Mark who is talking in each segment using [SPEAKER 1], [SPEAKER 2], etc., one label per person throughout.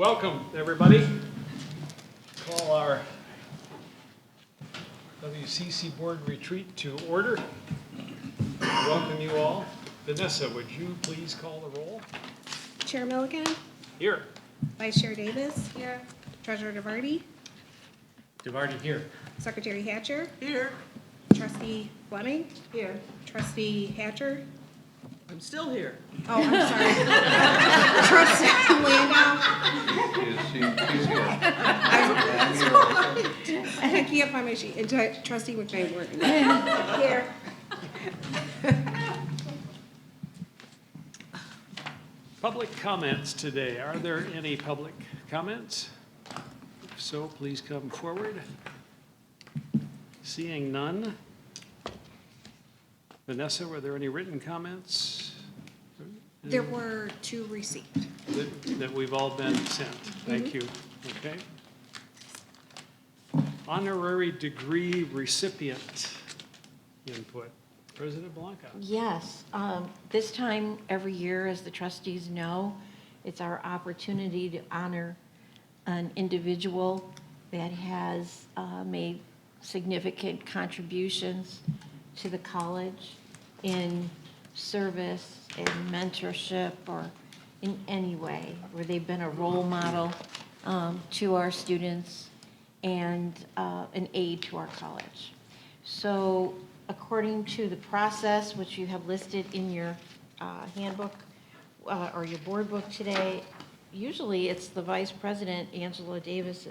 [SPEAKER 1] Welcome, everybody. Call our WCC Board Retreat to order. Welcome you all. Vanessa, would you please call the roll?
[SPEAKER 2] Chair Milligan,
[SPEAKER 1] Here.
[SPEAKER 2] Vice Chair Davis. Here. Treasurer DeVarty,
[SPEAKER 1] DeVarty here.
[SPEAKER 2] Secretary Hatcher,
[SPEAKER 3] Here.
[SPEAKER 2] Trustee Fleming,
[SPEAKER 3] Here.
[SPEAKER 2] Trustee Hatcher.
[SPEAKER 3] I'm still here.
[SPEAKER 2] Oh, I'm sorry. Trustee Landau.
[SPEAKER 4] She's here.
[SPEAKER 2] I can't find my sheet. And Trustee McVeigh. Here.
[SPEAKER 1] Public comments today. Are there any public comments? If so, please come forward. Seeing none. Vanessa, were there any written comments
[SPEAKER 2] There were 2 received.
[SPEAKER 1] that we've all been sent? Thank you. Okay. Honorary degree recipient input. President Blanca.
[SPEAKER 5] Yes, this time every year, as the trustees know, it's our opportunity to honor an individual that has made significant contributions to the college in service and mentorship or in any way, where they've been a role model to our students and an aid to our college. So according to the process, which you have listed in your handbook or your board book today, usually it's the Vice President, Angela Davis,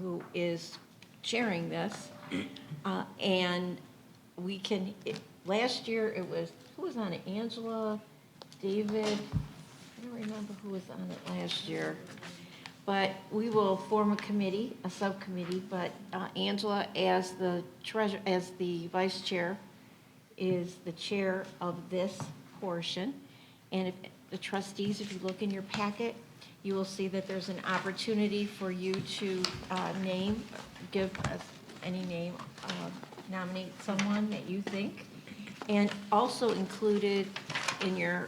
[SPEAKER 5] who is chairing this. And we can, last year it was, who was on it? Angela, David, I don't remember who was on it last year. But we will form a committee, a subcommittee, but Angela, as the as the vice chair, is the chair of this portion. And if the trustees, if you look in your packet, you will see that there's an opportunity for you to give us any name, nominate someone that you think. And also included in your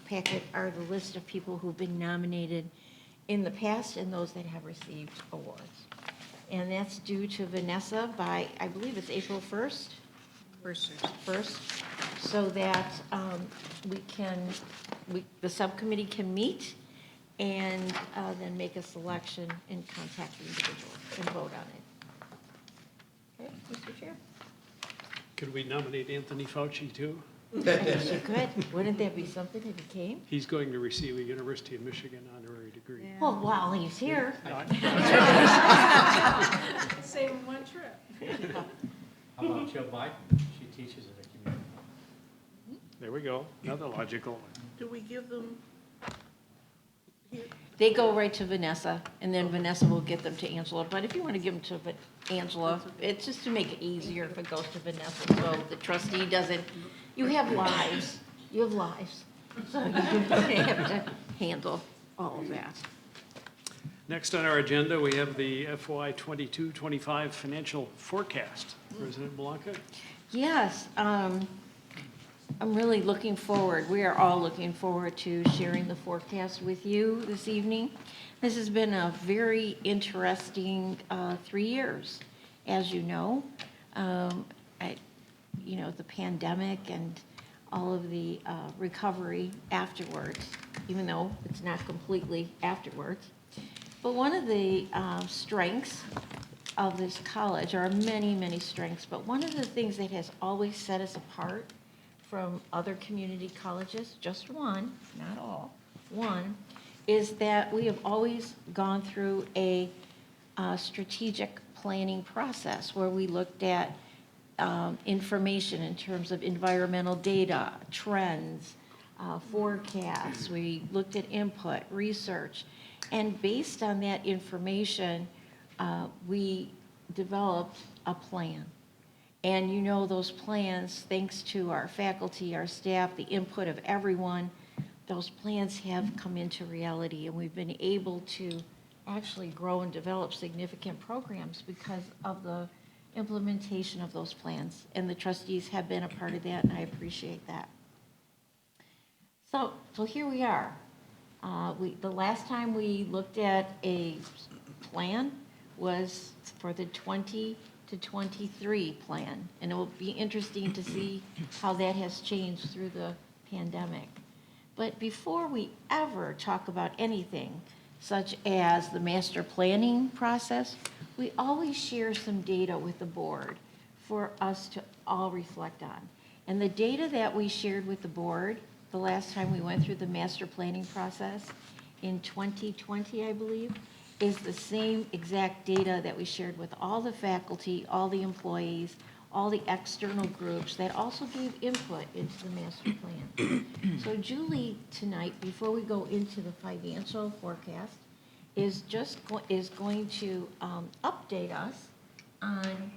[SPEAKER 5] packet are the list of people who've been nominated in the past and those that have received awards. And that's due to Vanessa by, I believe it's April 1st? First, so that the subcommittee can meet and then make a selection and contact the individual and vote on it. Okay, Mr. Chair?
[SPEAKER 1] Could we nominate Anthony Fauci too?
[SPEAKER 5] Yes, you could. Wouldn't that be something if he came?
[SPEAKER 1] He's going to receive a University of Michigan honorary degree.
[SPEAKER 5] Well, while he's here.
[SPEAKER 3] Save him one trip.
[SPEAKER 6] How about Jill Biden? She teaches at a community.
[SPEAKER 1] There we go. Another logical one.
[SPEAKER 3] Do we give them?
[SPEAKER 5] They go right to Vanessa, and then Vanessa will get them to Angela. But if you want to give them to Angela, it's just to make it easier if it goes to Vanessa, so the trustee doesn't, you have lives, so you don't have to handle all of that.
[SPEAKER 1] Next on our agenda, we have the FY 22-25 financial forecast. President Blanca?
[SPEAKER 5] Yes, I'm really looking forward, we are all looking forward to sharing the forecast with you this evening. This has been a very interesting 3 years, as you know. The pandemic and all of the recovery afterwards, even though it's not completely afterwards. But one of the strengths of this college, there are many, many strengths, but one of the things that has always set us apart from other community colleges, just one, not all, one, is that we have always gone through a strategic planning process where we looked at information in terms of environmental data, trends, forecasts. We looked at input, research, and based on that information, we developed a plan. And you know those plans, thanks to our faculty, our staff, the input of everyone, those plans have come into reality, and we've been able to actually grow and develop significant programs because of the implementation of those plans. And the trustees have been a part of that, and I appreciate that. So here we are. The last time we looked at a plan was for the 20 to 23 plan. And it will be interesting to see how that has changed through the pandemic. But before we ever talk about anything, such as the master planning process, we always share some data with the board for us to all reflect on. And the data that we shared with the board the last time we went through the master planning process in 2020, I believe, is the same exact data that we shared with all the faculty, all the employees, all the external groups that also gave input into the master plan. So Julie, tonight, before we go into the financial forecast, is going to update us on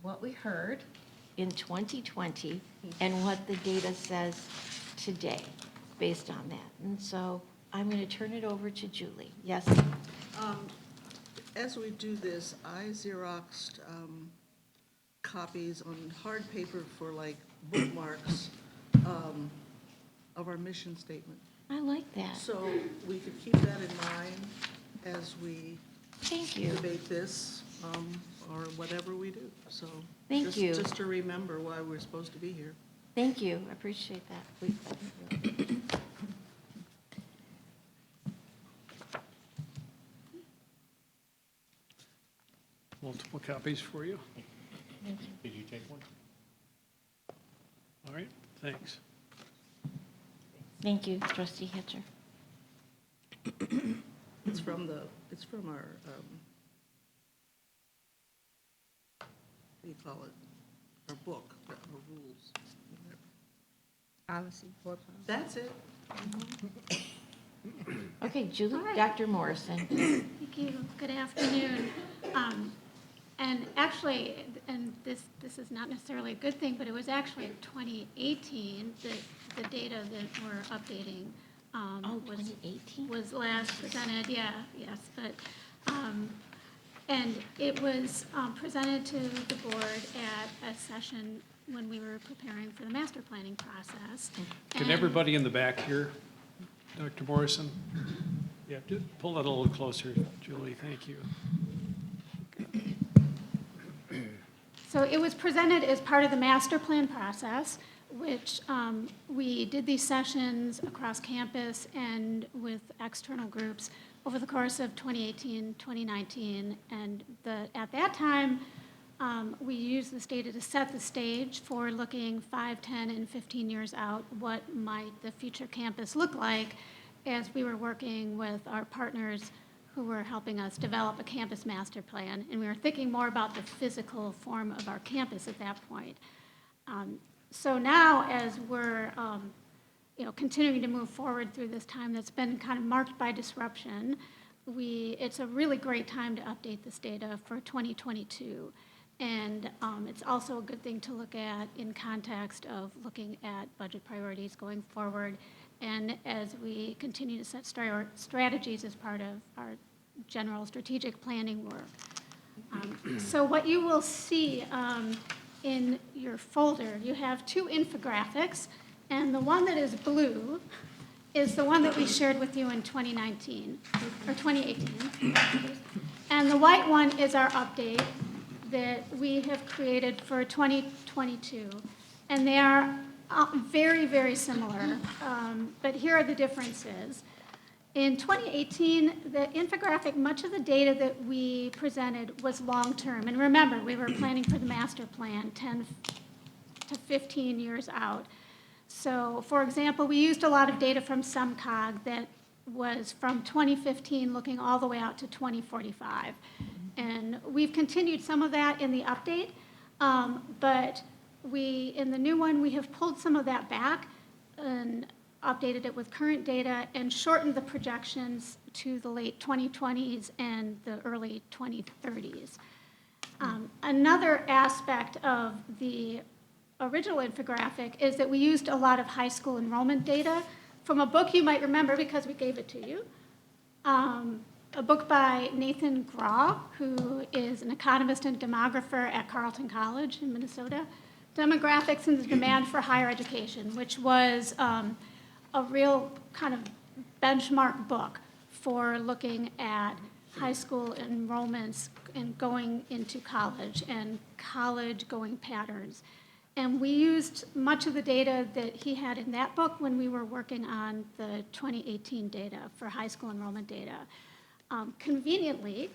[SPEAKER 5] what we heard in 2020 and what the data says today based on that. And so I'm going to turn it over to Julie. Yes?
[SPEAKER 3] As we do this, I Xeroxed copies on hard paper for like bookmarks of our mission statement.
[SPEAKER 5] I like that.
[SPEAKER 3] So we could keep that in mind as we
[SPEAKER 5] Thank you.
[SPEAKER 3] debate this or whatever we do. So
[SPEAKER 5] Thank you.
[SPEAKER 3] Just to remember why we're supposed to be here.
[SPEAKER 5] Thank you. I appreciate that.
[SPEAKER 1] Multiple copies for you.
[SPEAKER 6] Did you take one?
[SPEAKER 1] All right, thanks.
[SPEAKER 5] Thank you, Trustee Hitcher.
[SPEAKER 3] It's from our, what do you call it? Our book, our rules.
[SPEAKER 2] Policy, board policy.
[SPEAKER 3] That's it.
[SPEAKER 5] Okay, Julie,
[SPEAKER 4] All right.
[SPEAKER 5] Dr. Morrison.
[SPEAKER 4] Thank you. Good afternoon. And actually, and this is not necessarily a good thing, but it was actually 2018 that the data that we're updating
[SPEAKER 5] Oh,
[SPEAKER 4] was
[SPEAKER 5] 2018?
[SPEAKER 4] was last presented. Yeah, yes, but and it was presented to the board at a session when we were preparing for the master planning process.
[SPEAKER 1] Can
[SPEAKER 4] And-
[SPEAKER 1] everybody in the back hear Dr. Morrison? Yeah, just pull it a little closer, Julie, thank you.
[SPEAKER 4] So it was presented as part of the master plan process, which we did these sessions across campus and with external groups over the course of 2018, 2019. And at that time, we used this data to set the stage for looking 5, 10, and 15 years out, what might the future campus look like as we were working with our partners who were helping us develop a campus master plan. And we were thinking more about the physical form of our campus at that point. So now, as we're continuing to move forward through this time that's been kind of marked by disruption, it's a really great time to update this data for 2022. And it's also a good thing to look at in context of looking at budget priorities going forward, and as we continue to set strategies as part of our general strategic planning work. So what you will see in your folder, you have 2 infographics, and the one that is blue is the one that we shared with you in 2019, or 2018. And the white one is our update that we have created for 2022. And they are very, very similar, but here are the differences. In 2018, the infographic, much of the data that we presented was long-term. And remember, we were planning for the master plan 10 to 15 years out. So, for example, we used a lot of data from SEMCOG that was from 2015 looking all the way out to 2045. And we've continued some of that in the update, but in the new one, we have pulled some of that back and updated it with current data and shortened the projections to the late 2020s and the early 2030s. Another aspect of the original infographic is that we used a lot of high school enrollment data from a book you might remember because we gave it to you. A book by Nathan Graw, who is an economist and demographer at Carleton College in Minnesota, Demographics and the Demand for Higher Education, which was a real kind of benchmark book for looking at high school enrollments and going into college and college going patterns. And we used much of the data that he had in that book when we were working on the 2018 data for high school enrollment data. Conveniently,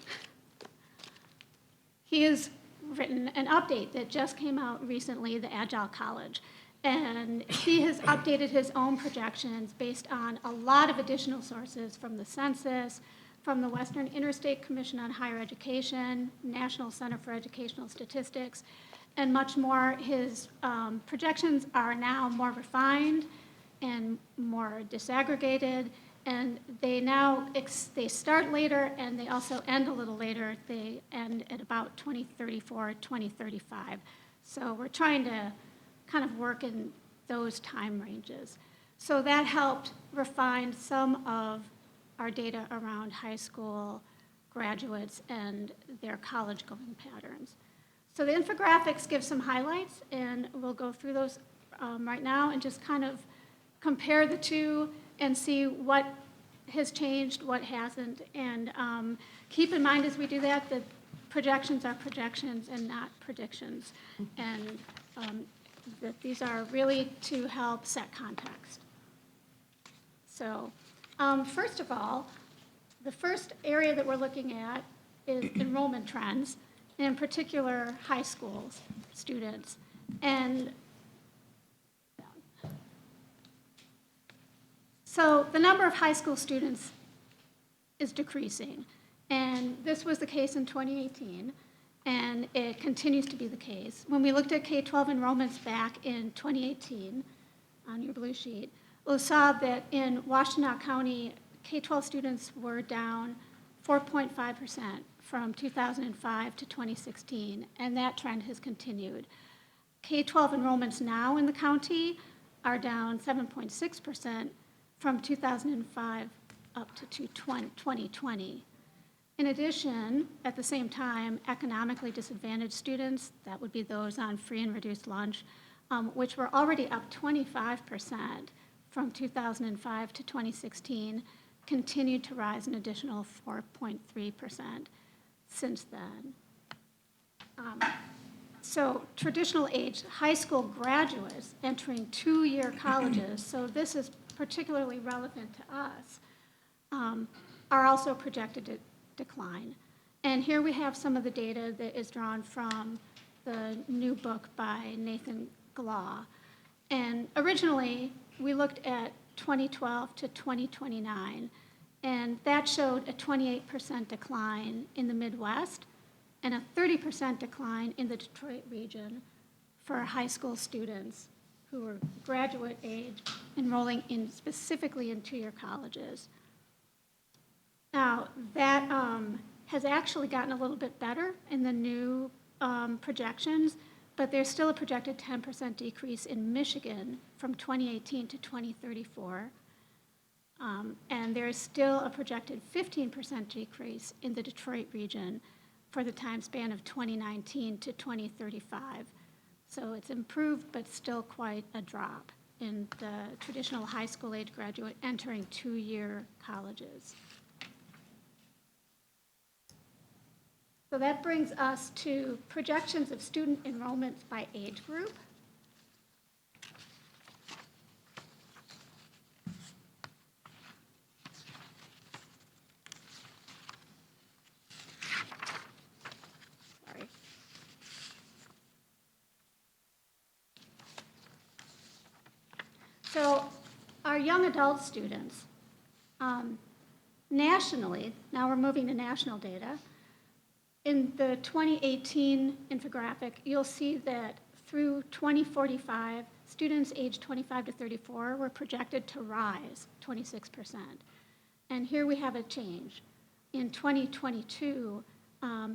[SPEAKER 4] he has written an update that just came out recently, the Agile College. And he has updated his own projections based on a lot of additional sources from the census, from the Western Interstate Commission on Higher Education, National Center for Educational Statistics, and much more. His projections are now more refined and more disaggregated, and they now, they start later and they also end a little later. They end at about 2034, 2035. So we're trying to kind of work in those time ranges. So that helped refine some of our data around high school graduates and their college-going patterns. So the infographics give some highlights, and we'll go through those right now and just kind of compare the two and see what has changed, what hasn't. And keep in mind as we do that, that projections are projections and not predictions. And that these are really to help set context. So first of all, the first area that we're looking at is enrollment trends, in particular high school students. And so the number of high school students is decreasing. And this was the case in 2018, and it continues to be the case. When we looked at K-12 enrollments back in 2018 on your blue sheet, we saw that in Washtenaw County, K-12 students were down 4.5% from 2005 to 2016, and that trend has continued. K-12 enrollments now in the county are down 7.6% from 2005 up to 2020. In addition, at the same time, economically disadvantaged students, that would be those on free and reduced lunch, which were already up 25% from 2005 to 2016, continued to rise an additional 4.3% since then. So traditional age high school graduates entering two-year colleges, so this is particularly relevant to us, are also projected to decline. And here we have some of the data that is drawn from the new book by Nathan Glaw. And originally, we looked at 2012 to 2029, and that showed a 28% decline in the Midwest and a 30% decline in the Detroit region for high school students who were graduate age enrolling in specifically in two-year colleges. Now, that has actually gotten a little bit better in the new projections, but there's still a projected 10% decrease in Michigan from 2018 to 2034. And there is still a projected 15% decrease in the Detroit region for the time span of 2019 to 2035. So it's improved, but still quite a drop in the traditional high school age graduate entering two-year colleges. So that brings us to projections of student enrollments by age group. Sorry. So our young adult students, nationally, now we're moving to national data, in the 2018 infographic, you'll see that through 2045, students aged 25 to 34 were projected to rise 26%. And here we have a change. In 2022,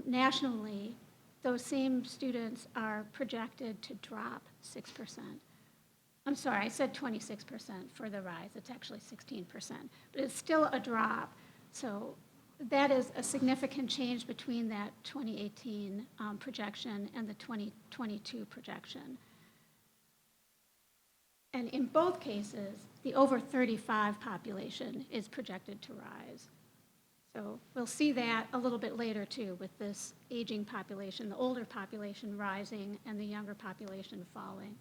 [SPEAKER 4] nationally, those same students are projected to drop 6%. I'm sorry, I said 26% for the rise. It's actually 16%, but it's still a drop. So that is a significant change between that 2018 projection and the 2022 projection. And in both cases, the over 35 population is projected to rise. So we'll see that a little bit later too, with this aging population, the older population rising and the younger population falling.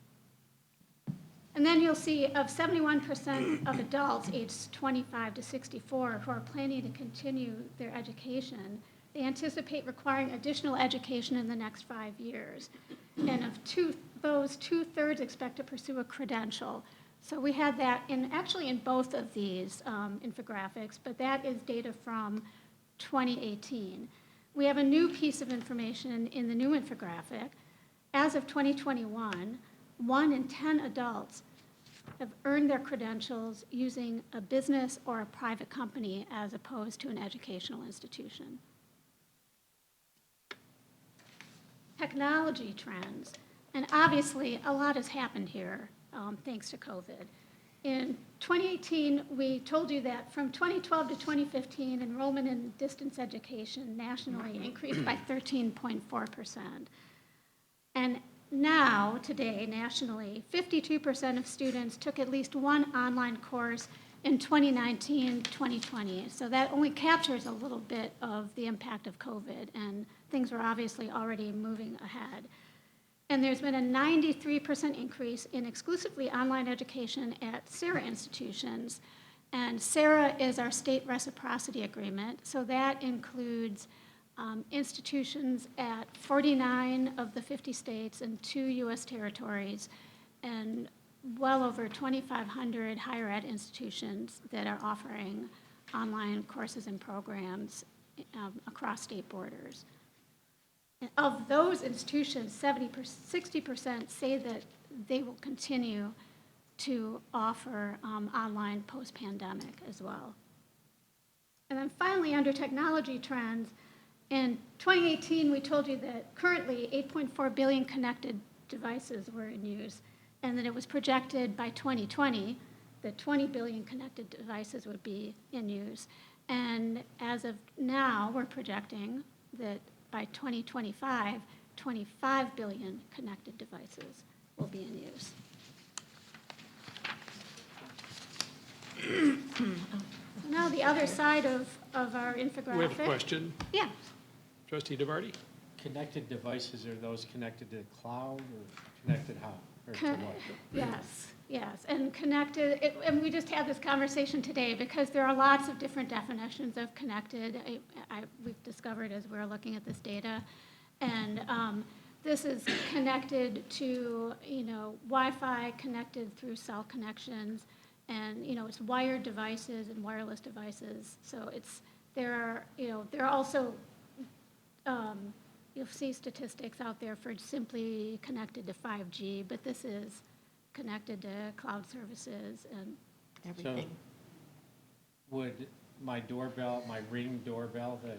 [SPEAKER 4] And then you'll see of 71% of adults aged 25 to 64 who are planning to continue their education, they anticipate requiring additional education in the next 5 years. And of those, 2/3 expect to pursue a credential. So we had that actually in both of these infographics, but that is data from 2018. We have a new piece of information in the new infographic. As of 2021, 1 in 10 adults have earned their credentials using a business or a private company as opposed to an educational institution. Technology trends, and obviously a lot has happened here thanks to COVID. In 2018, we told you that from 2012 to 2015, enrollment in distance education nationally increased by 13.4%. And now, today, nationally, 52% of students took at least one online course in 2019-2020. So that only captures a little bit of the impact of COVID, and things were obviously already moving ahead. And there's been a 93% increase in exclusively online education at SARA institutions. And SARA is our state reciprocity agreement, so that includes institutions at 49 of the 50 states and 2 U.S. territories, and well over 2,500 higher ed institutions that are offering online courses and programs across state borders. And of those institutions, 60% say that they will continue to offer online post-pandemic as well. And then finally, under technology trends, in 2018, we told you that currently 8.4 billion connected devices were in use, and that it was projected by 2020 that 20 billion connected devices would be in use. And as of now, we're projecting that by 2025, 25 billion connected devices will be in use. So now the other side of our infographic.
[SPEAKER 1] We have a question.
[SPEAKER 4] Yeah.
[SPEAKER 1] Trustee DeVarty?
[SPEAKER 6] Connected devices, are those connected to the cloud or connected how? Or to
[SPEAKER 4] Con-
[SPEAKER 6] what?
[SPEAKER 4] Yes, and connected, and we just had this conversation today because there are lots of different definitions of connected. We've discovered as we're looking at this data, and this is connected to, Wi-Fi, connected through cell connections, and, it's wired devices and wireless devices. So there are also, you'll see statistics out there for simply connected to 5G, but this is connected to cloud services and
[SPEAKER 5] Everything.
[SPEAKER 6] So would my doorbell, my Ring doorbell that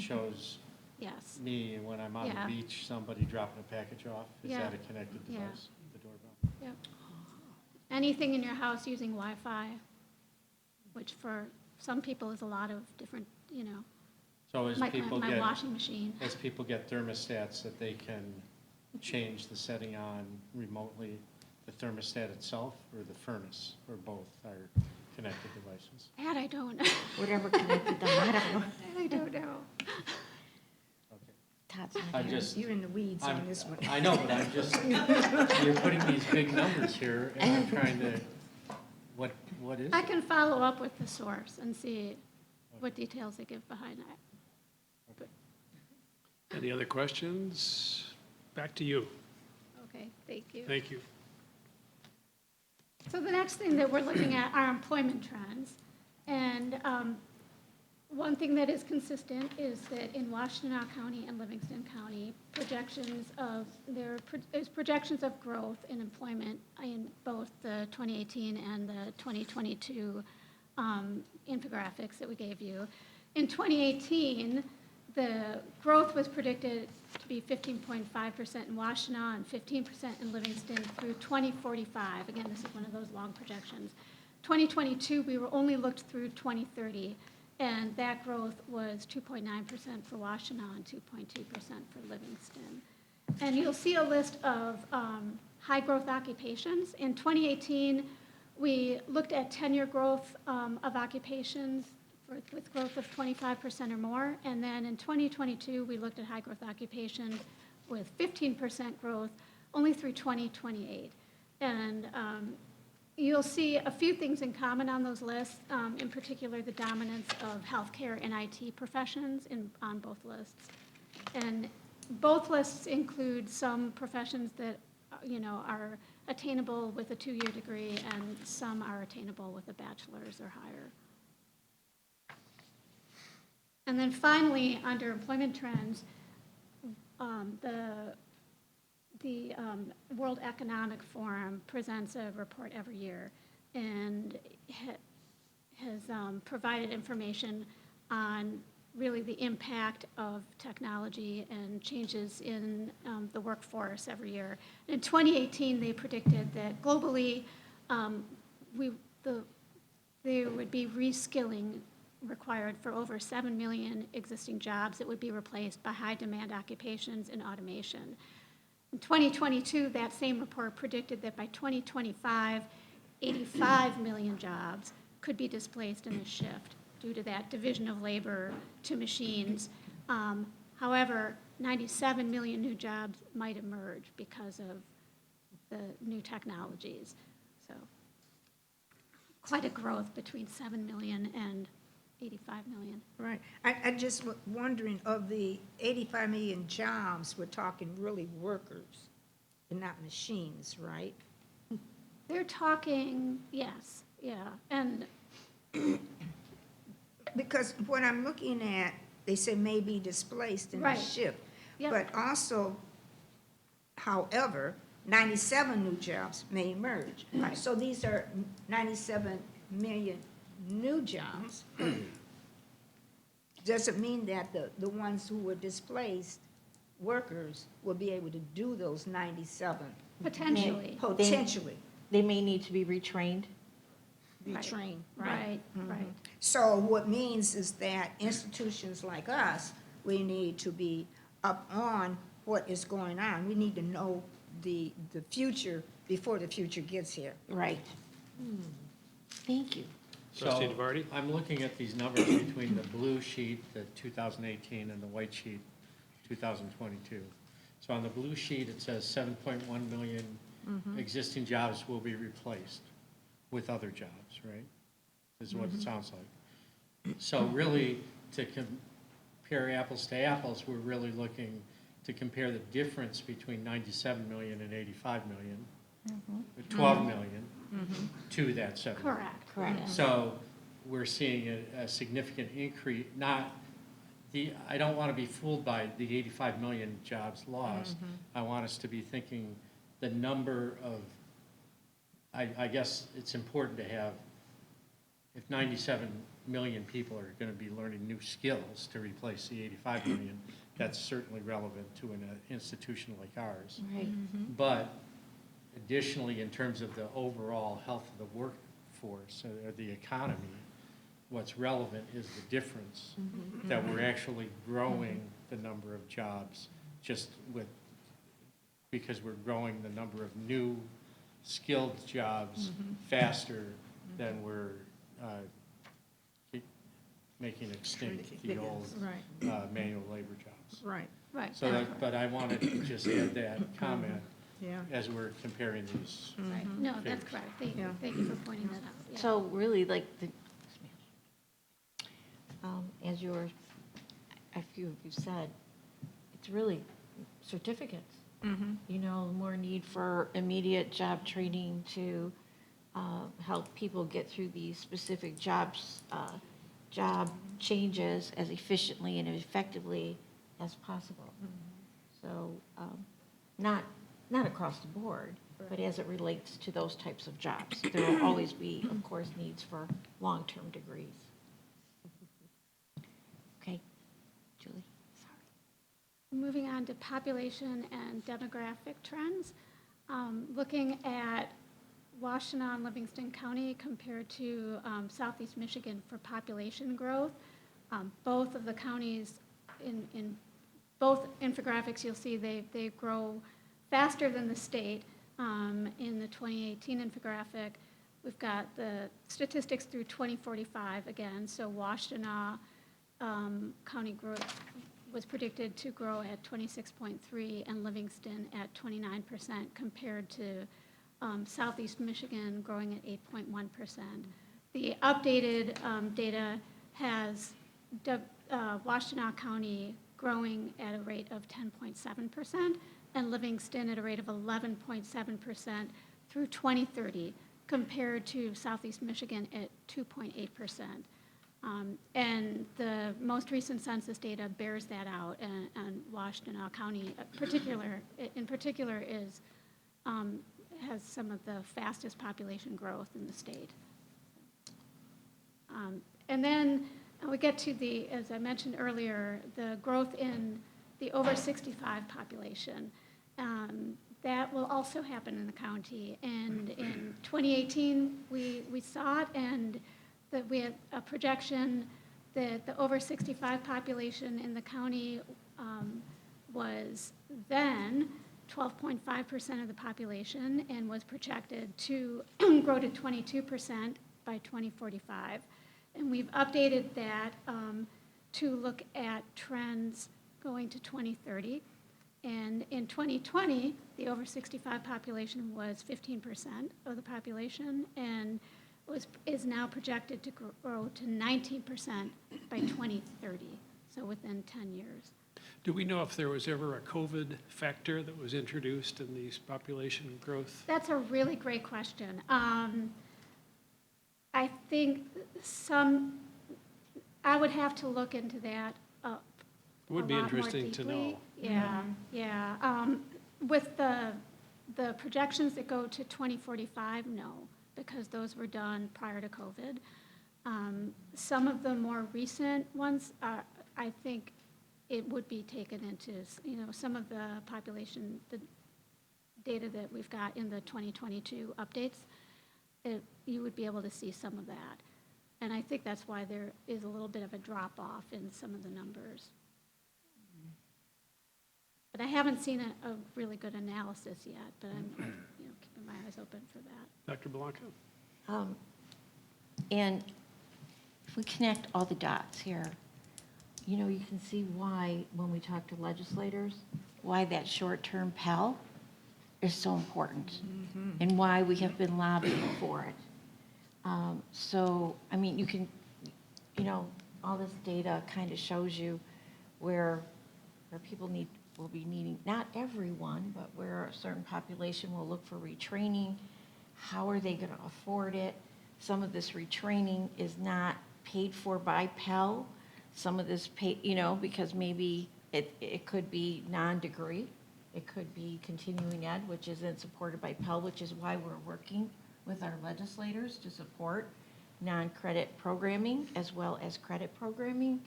[SPEAKER 6] shows
[SPEAKER 4] yes.
[SPEAKER 6] me when I'm on
[SPEAKER 4] Yeah.
[SPEAKER 6] the beach, somebody dropping a package off, is
[SPEAKER 4] Yeah.
[SPEAKER 6] that a connected
[SPEAKER 4] Yeah.
[SPEAKER 6] device, the doorbell?
[SPEAKER 4] Yep. Anything in your house using Wi-Fi, which for some people is a lot of different,
[SPEAKER 6] So as
[SPEAKER 4] my
[SPEAKER 6] people
[SPEAKER 4] my
[SPEAKER 6] get,
[SPEAKER 4] washing machine.
[SPEAKER 6] as people get thermostats that they can change the setting on remotely, the thermostat itself or the furnace, or both are connected devices?
[SPEAKER 4] That I don't know.
[SPEAKER 5] Whatever connected them, I don't know.
[SPEAKER 4] That I don't know.
[SPEAKER 6] Okay.
[SPEAKER 5] Todd's not
[SPEAKER 6] I
[SPEAKER 5] here.
[SPEAKER 6] just,
[SPEAKER 2] You're in the weeds
[SPEAKER 6] I'm-
[SPEAKER 2] on this one.
[SPEAKER 6] I know, but I'm just, you're putting these big numbers here, and I'm trying to, what is
[SPEAKER 4] I
[SPEAKER 6] it?
[SPEAKER 4] can follow up with the source and see what details they give behind that.
[SPEAKER 1] Any other questions? Back to you.
[SPEAKER 4] Okay, thank you.
[SPEAKER 1] Thank you.
[SPEAKER 4] So the next thing that we're looking at are employment trends. And one thing that is consistent is that in Washtenaw County and Livingston County, there's projections of growth in employment in both the 2018 and the 2022 infographics that we gave you. In 2018, the growth was predicted to be 15.5% in Washtenaw and 15% in Livingston through 2045. Again, this is one of those long projections. 2022, we were only looked through 2030, and that growth was 2.9% for Washtenaw and 2.2% for Livingston. And you'll see a list of high growth occupations. In 2018, We looked at tenure growth of occupations with growth of 25% or more. And then in 2022, we looked at high growth occupations with 15% growth only through 2028. And you'll see a few things in common on those lists, in particular the dominance of healthcare and IT professions on both lists. And both lists include some professions that, are attainable with a 2-year degree, and some are attainable with a bachelor's or higher. And then finally, under employment trends, the World Economic Forum presents a report every year and has provided information on really the impact of technology and changes in the workforce every year. In 2018, they predicted that globally, there would be reskilling required for over 7 million existing jobs that would be replaced by high-demand occupations and automation. In 2022, that same report predicted that by 2025, 85 million jobs could be displaced in this shift due to that division of labor to machines. However, 97 million new jobs might emerge because of the new technologies. So quite a growth between 7 million and 85 million.
[SPEAKER 2] Right. I just wondering, of the 85 million jobs, we're talking really workers and not machines, right?
[SPEAKER 4] They're talking, yes, yeah, and
[SPEAKER 2] Because what I'm looking at, they say may be displaced in the
[SPEAKER 4] Right.
[SPEAKER 2] shift.
[SPEAKER 4] Yep.
[SPEAKER 2] But also, however, 97 new jobs may emerge.
[SPEAKER 4] Right.
[SPEAKER 2] So these are 97 million new jobs. Doesn't mean that the ones who were displaced workers will be able to do those 97.
[SPEAKER 4] potentially,
[SPEAKER 2] Potentially,
[SPEAKER 5] They may need to be retrained.
[SPEAKER 2] be
[SPEAKER 4] Right.
[SPEAKER 2] trained.
[SPEAKER 4] right, right.
[SPEAKER 2] So what means is that institutions like us, we need to be up on what is going on. We need to know the future before the future gets here.
[SPEAKER 5] Right. Thank you.
[SPEAKER 1] Trustee
[SPEAKER 6] So,
[SPEAKER 1] DeVarty?
[SPEAKER 6] I'm looking at these numbers between the blue sheet, the 2018, and the white sheet, 2022. So on the blue sheet, it says 7.1 million existing jobs will be replaced with other jobs, right? Is what it sounds like. So really, to compare apples to apples, we're really looking to compare the difference between 97 million and 85 million, 12 million, to that 7 million.
[SPEAKER 4] Correct.
[SPEAKER 5] Correct.
[SPEAKER 4] yes.
[SPEAKER 6] So we're seeing a significant increase, I don't want to be fooled by the 85 million jobs lost. I want us to be thinking the number of, I guess it's important to have, if 97 million people are going to be learning new skills to replace the 85 million, that's certainly relevant to an institution like ours.
[SPEAKER 5] Right.
[SPEAKER 6] But additionally, in terms of the overall health of the workforce or the economy, what's relevant is the difference that we're actually growing the number of jobs because we're growing the number of new skilled jobs faster than we're making extinct the old
[SPEAKER 2] Right,
[SPEAKER 6] manual labor jobs.
[SPEAKER 2] right,
[SPEAKER 4] Right.
[SPEAKER 6] So but I wanted to just add that comment
[SPEAKER 2] yeah.
[SPEAKER 6] as we're comparing these.
[SPEAKER 4] Right. No, that's
[SPEAKER 6] figures.
[SPEAKER 4] correct. Thank you.
[SPEAKER 2] Yeah.
[SPEAKER 4] Thank you for pointing that out. Yeah.
[SPEAKER 5] So really, like, as a few of you said, it's really certificates. More need for immediate job training to help people get through these specific job changes as efficiently and effectively as possible. So not across the board, but as it relates to those types of jobs. There will always be, of course, needs for long-term degrees. Okay, Julie?
[SPEAKER 4] Moving on to population and demographic trends, looking at Washtenaw and Livingston County compared to Southeast Michigan for population growth. Both of the counties, in both infographics, you'll see they grow faster than the state. In the 2018 infographic, we've got the statistics through 2045 again. So Washtenaw County growth was predicted to grow at 26.3 and Livingston at 29% compared to Southeast Michigan growing at 8.1%. The updated data has Washtenaw County growing at a rate of 10.7% and Livingston at a rate of 11.7% through 2030 compared to Southeast Michigan at 2.8%. And the most recent census data bears that out, and Washtenaw County in particular is, has some of the fastest population growth in the state. And then we get to the, as I mentioned earlier, the growth in the over 65 population. That will also happen in the county. And in 2018, we saw it, and that we had a projection that the over 65 population in the county was then 12.5% of the population and was projected to grow to 22% by 2045. And we've updated that to look at trends going to 2030. And in 2020, the over 65 population was 15% of the population and is now projected to grow to 19% by 2030, so within 10 years.
[SPEAKER 1] Do we know if there was ever a COVID factor that was introduced in these population growth?
[SPEAKER 4] That's a really great question. I think I would have to look into that
[SPEAKER 1] It would be
[SPEAKER 4] a lot more
[SPEAKER 1] interesting to
[SPEAKER 4] deeply.
[SPEAKER 1] know.
[SPEAKER 4] Yeah. With the projections that go to 2045, no, because those were done prior to COVID. Some of the more recent ones, I think it would be taken into, some of the population, the data that we've got in the 2022 updates, you would be able to see some of that. And I think that's why there is a little bit of a drop-off in some of the numbers. But I haven't seen a really good analysis yet, but I'm keeping my eyes open for that.
[SPEAKER 1] Dr. Blanco?
[SPEAKER 5] And if we connect all the dots here, you can see why, when we talk to legislators, why that short-term Pell is so important and why we have been lobbying for it. So, I mean, you can, all this data kind of shows you where people will be needing, not everyone, but where a certain population will look for retraining. How are they going to afford it? Some of this retraining is not paid for by Pell. Some of this because maybe it could be non-degree. It could be continuing ed, which isn't supported by Pell, which is why we're working with our legislators to support non-credit programming as well as credit programming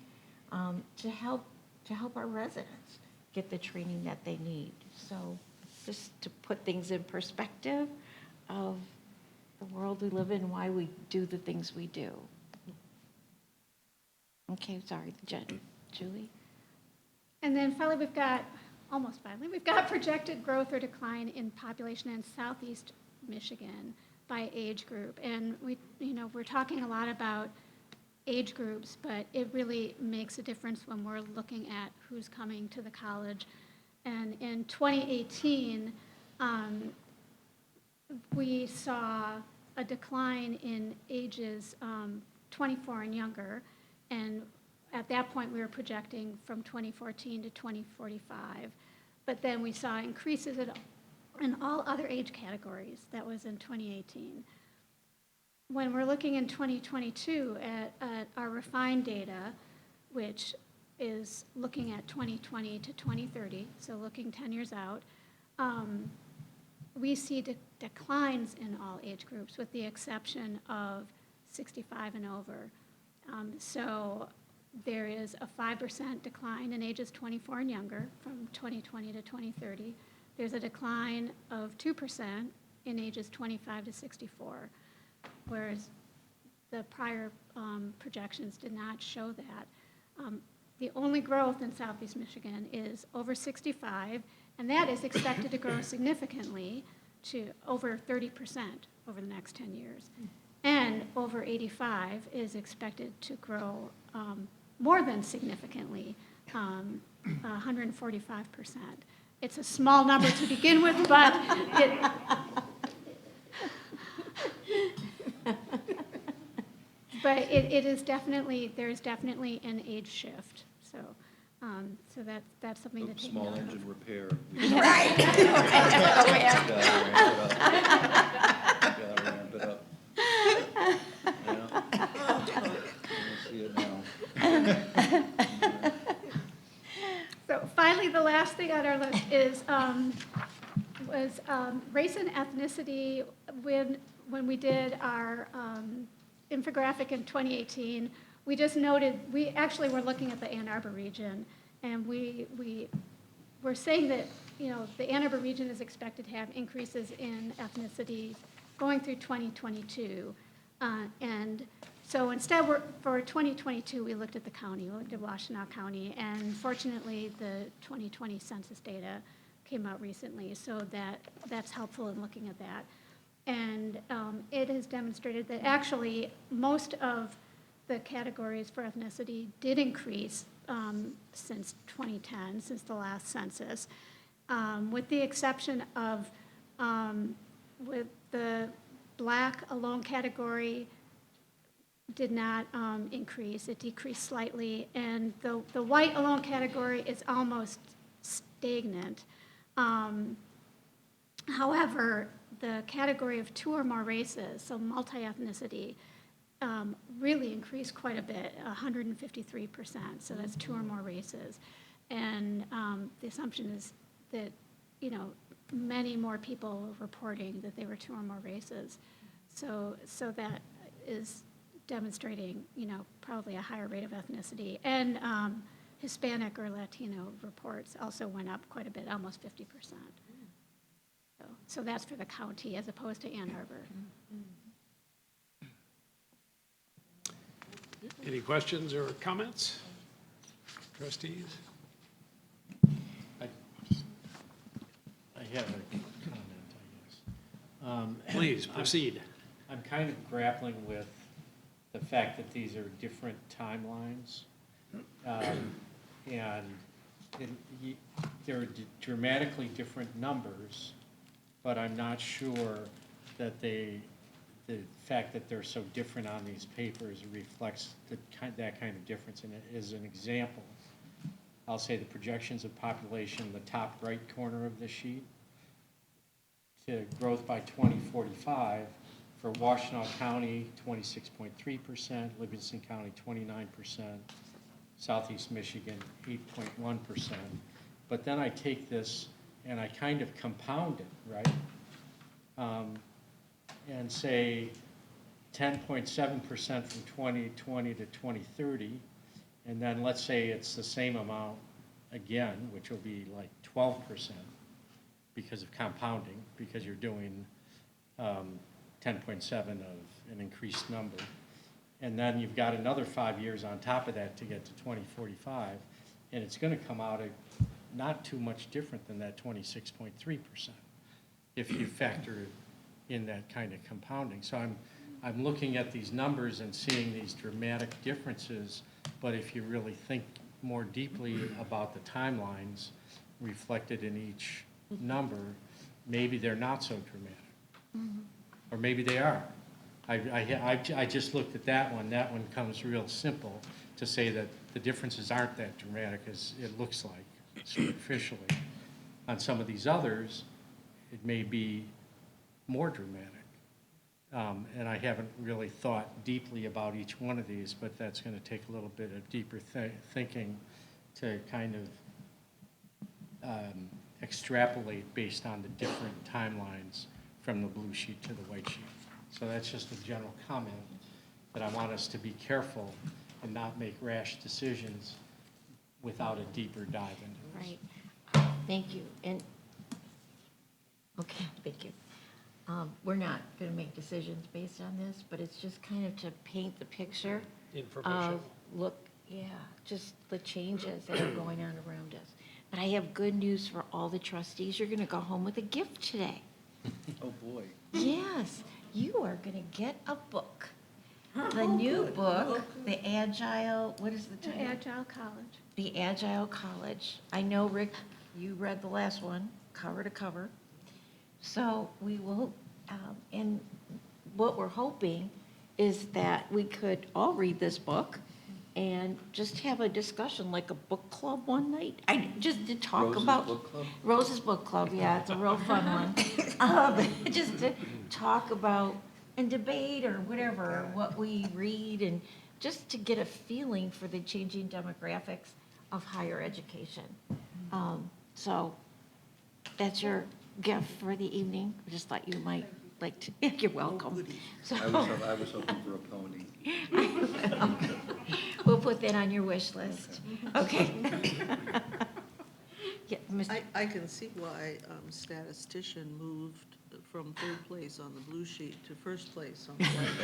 [SPEAKER 5] to help our residents get the training that they need. So just to put things in perspective of the world we live in, why we do the things we do. Okay, sorry, Julie.
[SPEAKER 4] And then finally, we've got projected growth or decline in population in Southeast Michigan by age group. And we're talking a lot about age groups, but it really makes a difference when we're looking at who's coming to the college. And in 2018, we saw a decline in ages 24 and younger. And at that point, we were projecting from 2014 to 2045. But then we saw increases in all other age categories. That was in 2018. When we're looking in 2022 at our refined data, which is looking at 2020 to 2030, so looking 10 years out, we see declines in all age groups with the exception of 65 and over. So there is a 5% decline in ages 24 and younger from 2020 to 2030. There's a decline of 2% in ages 25 to 64, whereas the prior projections did not show that. The only growth in Southeast Michigan is over 65, and that is expected to grow significantly to over 30% over the next 10 years. And over 85 is expected to grow more than significantly, 145%. It's a small number to begin with, but it is definitely, there's definitely an age shift. So, so that's something to take note
[SPEAKER 7] Small
[SPEAKER 4] of.
[SPEAKER 7] engine repair.
[SPEAKER 2] Right.
[SPEAKER 7] Gotta ramp it up. Yeah. I see it now.
[SPEAKER 4] So finally, the last thing on our list is, was race and ethnicity. When we did our infographic in 2018, we just noted, we actually were looking at the Ann Arbor region, and we were saying that, you know, the Ann Arbor region is expected to have increases in ethnicity going through 2022. And so instead, for 2022, we looked at the county, we looked at Washtenaw County, and fortunately, the 2020 census data came out recently, so that's helpful in looking at that. And it has demonstrated that actually most of the categories for ethnicity did increase since 2010, since the last census, with the exception of with the Black alone category did not increase. It decreased slightly, and the white alone category is almost stagnant. However, the category of 2 or more races, so multi-ethnicity, really increased quite a bit, 153%. So that's 2 or more races, and the assumption is that, you know, many more people were reporting that they were 2 or more races. So that is demonstrating, you know, probably a higher rate of ethnicity. And Hispanic or Latino reports also went up quite a bit, almost 50%. So that's for the county as opposed to Ann Arbor.
[SPEAKER 1] Any questions or comments? Trustees?
[SPEAKER 6] I have a comment, I guess.
[SPEAKER 1] Please, proceed.
[SPEAKER 6] I'm kind of grappling with the fact that these are different timelines. And they're dramatically different numbers, but I'm not sure that the fact that they're so different on these papers reflects that kind of difference. And as an example, I'll say the projections of population, the top right corner of the sheet, to growth by 2045 for Washtenaw County, 26.3%, Livingston County, 29%, Southeast Michigan, 8.1%. But then I take this and I kind of compound it, right? And say 10.7% from 2020 to 2030, and then let's say it's the same amount again, which will be like 12% because of compounding, because you're doing 10.7 of an increased number. And then you've got another 5 years on top of that to get to 2045, and it's going to come out at not too much different than that 26.3% if you factor in that kind of compounding. So I'm looking at these numbers and seeing these dramatic differences, but if you really think more deeply about the timelines reflected in each number, maybe they're not so dramatic. Or maybe they are. I just looked at that one. That one comes real simple to say that the differences aren't that dramatic as it looks like superficially. On some of these others, it may be more dramatic. And I haven't really thought deeply about each one of these, but that's going to take a little bit of deeper thinking to kind of extrapolate based on the different timelines from the blue sheet to the white sheet. So that's just a general comment that I want us to be careful and not make rash decisions without a deeper dive into this.
[SPEAKER 5] Right. Thank you. And, okay, thank you. We're not going to make decisions based on this, but it's just kind of to paint the picture
[SPEAKER 1] Informational.
[SPEAKER 5] of, just the changes that are going on around us. But I have good news for all the trustees. You're going to go home with a gift today.
[SPEAKER 7] Oh, boy.
[SPEAKER 5] Yes, you are going to get a book. The new book, The Agile, what is the
[SPEAKER 4] The
[SPEAKER 5] title?
[SPEAKER 4] Agile College.
[SPEAKER 5] The Agile College. I know, Rick, you read the last one, cover to cover. So we will, and what we're hoping is that we could all read this book and just have a discussion, like a book club one night. Just to talk
[SPEAKER 7] Rose's
[SPEAKER 5] about.
[SPEAKER 7] Book Club?
[SPEAKER 5] Rose's Book Club, yeah, it's a real fun one. Just to talk about and debate or whatever, what we read, and just to get a feeling for the changing demographics of higher education. So that's your gift for the evening. I just thought you might like to, you're welcome. So
[SPEAKER 7] I was hoping for a pony.
[SPEAKER 5] we'll put that on your wish list. Okay. Yeah, Mr.
[SPEAKER 3] I can see why statistician moved from third place on the blue sheet to first place on the white.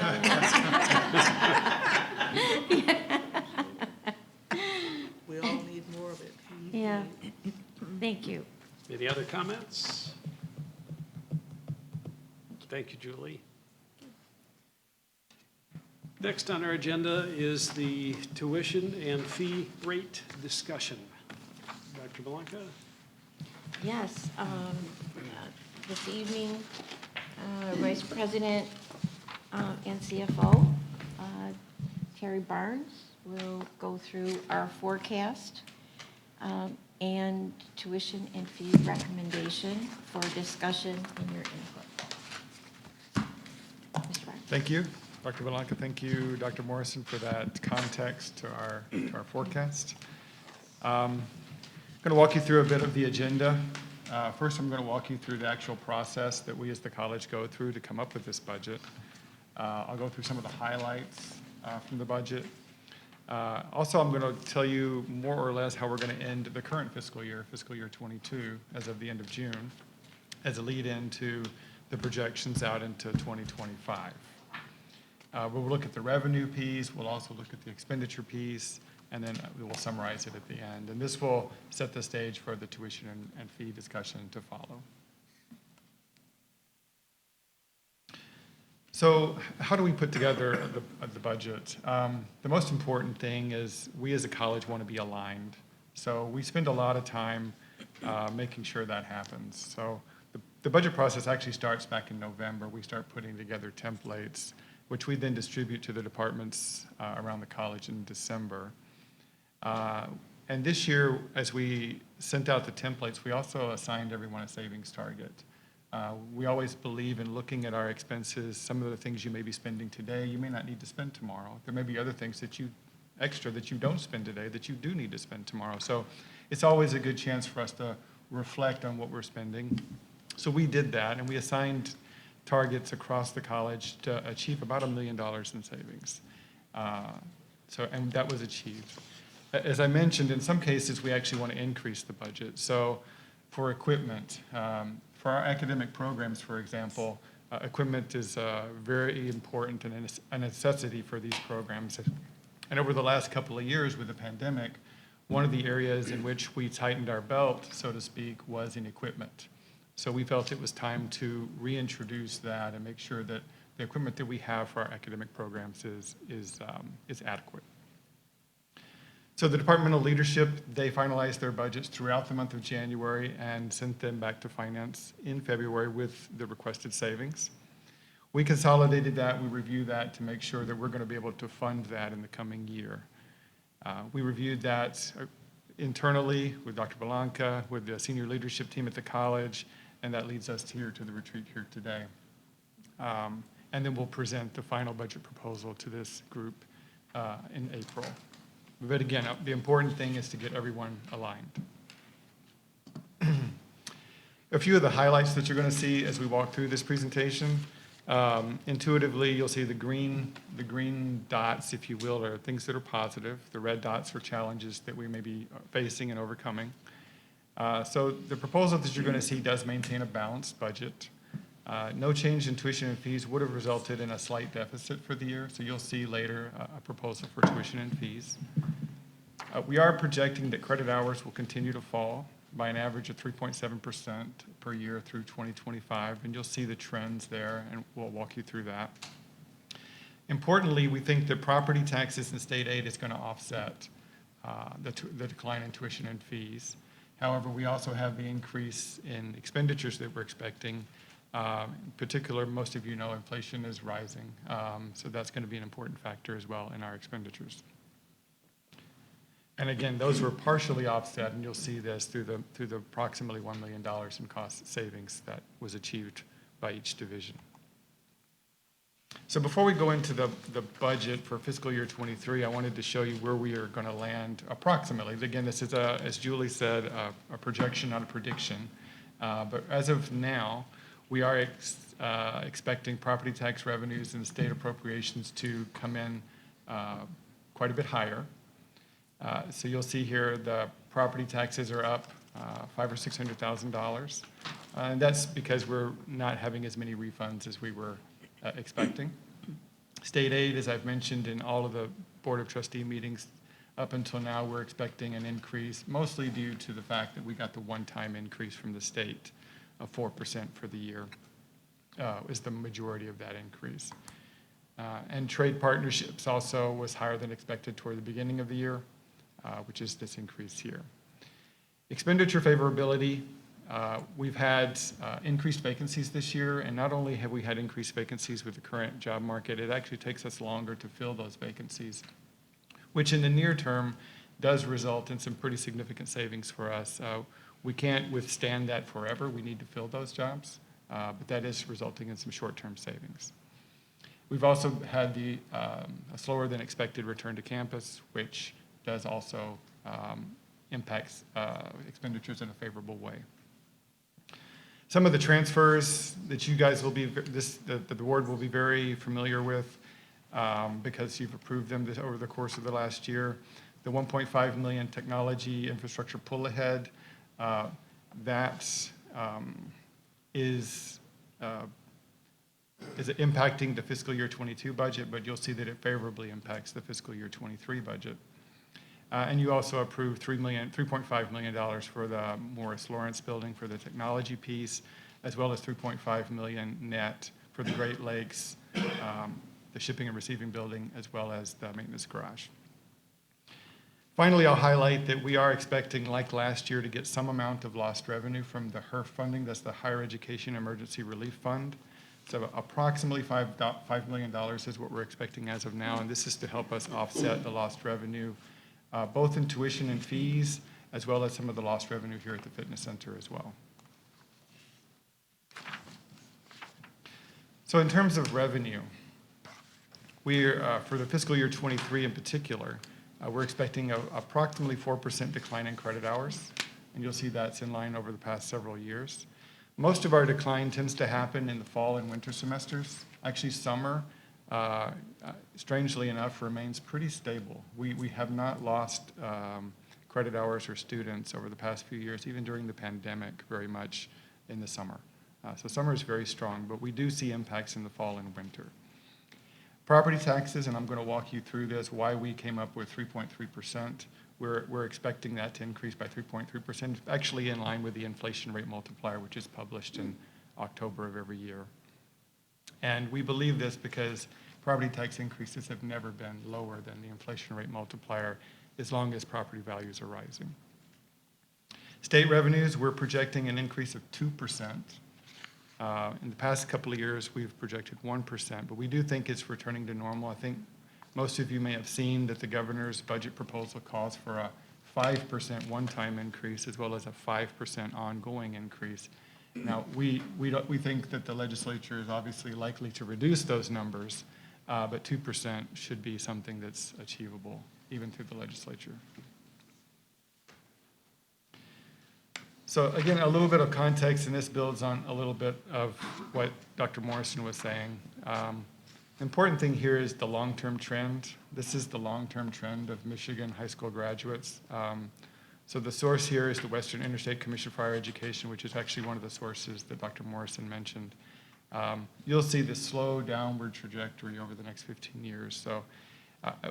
[SPEAKER 3] We all need more of it.
[SPEAKER 5] Yeah, thank you.
[SPEAKER 1] Any other comments? Thank you, Julie. Next on our agenda is the tuition and fee rate discussion. Dr. Blanca?
[SPEAKER 5] Yes, this evening, Vice President and CFO Terry Barnes will go through our forecast and tuition and fee recommendation for discussion and your input. Mr. Barnes.
[SPEAKER 8] Thank you, Dr. Belanca. Thank you, Dr. Morrison, for that context to our forecast. I'm going to walk you through a bit of the agenda. First, I'm going to walk you through the actual process that we as the college go through to come up with this budget. I'll go through some of the highlights from the budget. Also, I'm going to tell you more or less how we're going to end the current fiscal year 22, as of the end of June, as a lead into the projections out into 2025. We'll look at the revenue piece, we'll also look at the expenditure piece, and then we will summarize it at the end. And this will set the stage for the tuition and fee discussion to follow. So how do we put together the budget? The most important thing is we as a college want to be aligned. So we spend a lot of time making sure that happens. So the budget process actually starts back in November. We start putting together templates, which we then distribute to the departments around the college in December. And this year, as we sent out the templates, we also assigned everyone a savings target. We always believe in looking at our expenses. Some of the things you may be spending today, you may not need to spend tomorrow. There may be other things that you don't spend today that you do need to spend tomorrow. So it's always a good chance for us to reflect on what we're spending. So we did that, and we assigned targets across the college to achieve about $1 million in savings. And that was achieved. As I mentioned, in some cases, we actually want to increase the budget. So for equipment, for our academic programs, for example, equipment is very important and a necessity for these programs. And over the last couple of years with the pandemic, one of the areas in which we tightened our belt, so to speak, was in equipment. So we felt it was time to reintroduce that and make sure that the equipment that we have for our academic programs is adequate. So the departmental leadership, they finalized their budgets throughout the month of January and sent them back to finance in February with the requested savings. We consolidated that, we reviewed that to make sure that we're going to be able to fund that in the coming year. We reviewed that internally with Dr. Belanca, with the senior leadership team at the college, and that leads us here to the retreat here today. And then we'll present the final budget proposal to this group in April. But again, the important thing is to get everyone aligned. A few of the highlights that you're going to see as we walk through this presentation. Intuitively, you'll see the green dots, if you will, are things that are positive. The red dots are challenges that we may be facing and overcoming. So the proposal that you're going to see does maintain a balanced budget. No change in tuition and fees would have resulted in a slight deficit for the year, so you'll see later a proposal for tuition and fees. We are projecting that credit hours will continue to fall. by an average of 3.7% per year through 2025, and you'll see the trends there, and we'll walk you through that. Importantly, we think that property taxes and state aid is going to offset the decline in tuition and fees. However, we also have the increase in expenditures that we're expecting. In particular, most of you know inflation is rising, so that's going to be an important factor as well in our expenditures. And again, those were partially offset, and you'll see this through the approximately $1 million in cost savings that was achieved by each division. So before we go into the budget for fiscal year 23, I wanted to show you where we are going to land approximately. Again, this is, as Julie said, a projection, not a prediction. But as of now, we are expecting property tax revenues and state appropriations to come in quite a bit higher. So you'll see here the property taxes are up $500,000 or $600,000. And that's because we're not having as many refunds as we were expecting. State aid, as I've mentioned in all of the Board of Trustee meetings up until now, we're expecting an increase, mostly due to the fact that we got the one-time increase from the state of 4% for the year, is the majority of that increase. And trade partnerships also was higher than expected toward the beginning of the year, which is this increase here. Expenditure favorability, we've had increased vacancies this year, and not only have we had increased vacancies with the current job market, it actually takes us longer to fill those vacancies, which in the near term does result in some pretty significant savings for us. We can't withstand that forever. We need to fill those jobs, but that is resulting in some short-term savings. We've also had a slower than expected return to campus, which does also impacts expenditures in a favorable way. Some of the transfers that you guys will be, the board will be very familiar with because you've approved them over the course of the last year. The $1.5 million technology infrastructure pull ahead, that is impacting the fiscal year 22 budget, but you'll see that it favorably impacts the fiscal year 23 budget. And you also approved $3.5 million for the Morris Lawrence building for the technology piece, as well as $3.5 million net for the Great Lakes, the shipping and receiving building, as well as the maintenance garage. Finally, I'll highlight that we are expecting, like last year, to get some amount of lost revenue from the HERF funding. That's the Higher Education Emergency Relief Fund. So approximately $5 million is what we're expecting as of now, and this is to help us offset the lost revenue, both in tuition and fees, as well as some of the lost revenue here at the fitness center as well. So in terms of revenue, we're, for the fiscal year 23 in particular, we're expecting approximately 4% decline in credit hours, and you'll see that's in line over the past several years. Most of our decline tends to happen in the fall and winter semesters. Actually, summer, strangely enough, remains pretty stable. We have not lost credit hours or students over the past few years, even during the pandemic, very much in the summer. So summer is very strong, but we do see impacts in the fall and winter. Property taxes, and I'm going to walk you through this, why we came up with 3.3%. We're expecting that to increase by 3.3%, actually in line with the inflation rate multiplier, which is published in October of every year. And we believe this because property tax increases have never been lower than the inflation rate multiplier as long as property values are rising. State revenues, we're projecting an increase of 2%. In the past couple of years, we've projected 1%, but we do think it's returning to normal. I think most of you may have seen that the governor's budget proposal calls for a 5% one-time increase as well as a 5% ongoing increase. Now, we think that the legislature is obviously likely to reduce those numbers, but 2% should be something that's achievable even through the legislature. So again, a little bit of context, and this builds on a little bit of what Dr. Morrison was saying. The important thing here is the long-term trend. This is the long-term trend of Michigan high school graduates. So the source here is the Western Interstate Commission for Higher Education, which is actually one of the sources that Dr. Morrison mentioned. You'll see the slow downward trajectory over the next 15 years. So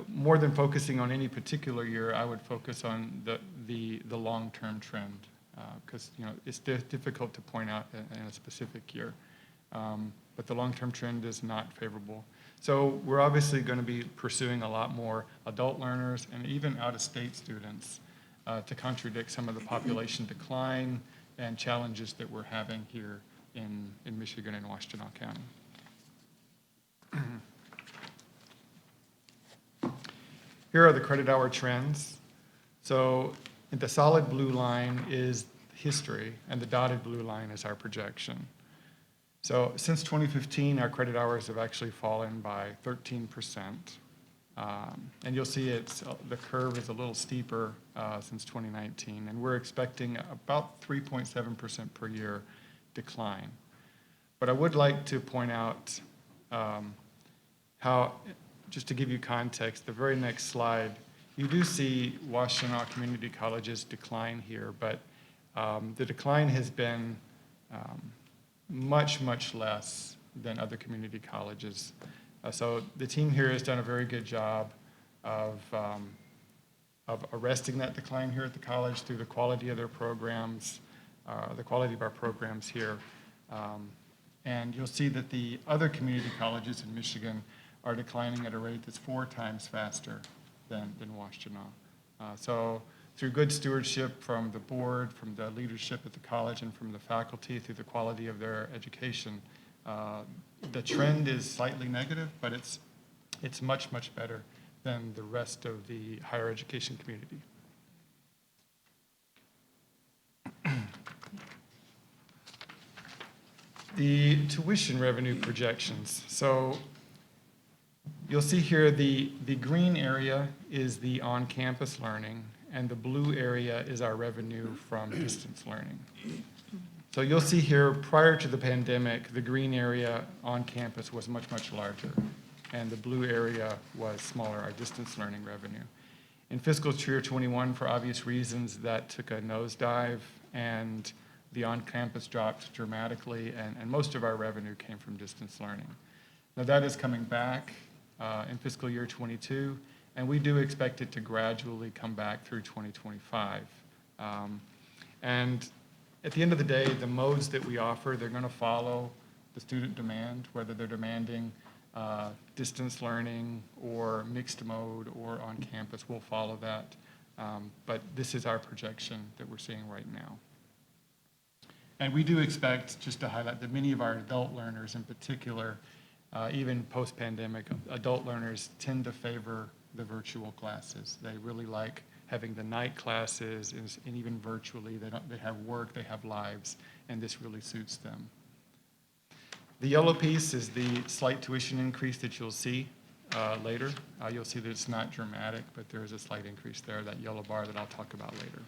[SPEAKER 8] more than focusing on any particular year, I would focus on the long-term trend because, it's difficult to point out in a specific year. But the long-term trend is not favorable. So we're obviously going to be pursuing a lot more adult learners and even out-of-state students to contradict some of the population decline and challenges that we're having here in Michigan and Washtenaw County. Here are the credit hour trends. So the solid blue line is history, and the dotted blue line is our projection. So since 2015, our credit hours have actually fallen by 13%. And you'll see the curve is a little steeper since 2019, and we're expecting about 3.7% per year decline. But I would like to point out how, just to give you context, the very next slide, you do see Washtenaw Community College's decline here, but the decline has been much, much less than other community colleges. So the team here has done a very good job of arresting that decline here at the college through the quality of their programs, the quality of our programs here. And you'll see that the other community colleges in Michigan are declining at a rate that's 4 times faster than Washtenaw. So through good stewardship from the board, from the leadership at the college, and from the faculty, through the quality of their education, the trend is slightly negative, but it's much, much better than the rest of the higher education community. The tuition revenue projections. So you'll see here the green area is the on-campus learning, and the blue area is our revenue from distance learning. So you'll see here, prior to the pandemic, the green area on campus was much, much larger, and the blue area was smaller, our distance learning revenue. In fiscal year 21, for obvious reasons, that took a nosedive, and the on-campus dropped dramatically, and most of our revenue came from distance learning. Now that is coming back in fiscal year 22, and we do expect it to gradually come back through 2025. And at the end of the day, the modes that we offer, they're going to follow the student demand, whether they're demanding distance learning or mixed mode or on campus, we'll follow that. But this is our projection that we're seeing right now. And we do expect, just to highlight, that many of our adult learners in particular, even post-pandemic, adult learners tend to favor the virtual classes. They really like having the night classes, and even virtually, they have work, they have lives, and this really suits them. The yellow piece is the slight tuition increase that you'll see later. You'll see that it's not dramatic, but there is a slight increase there, that yellow bar that I'll talk about later.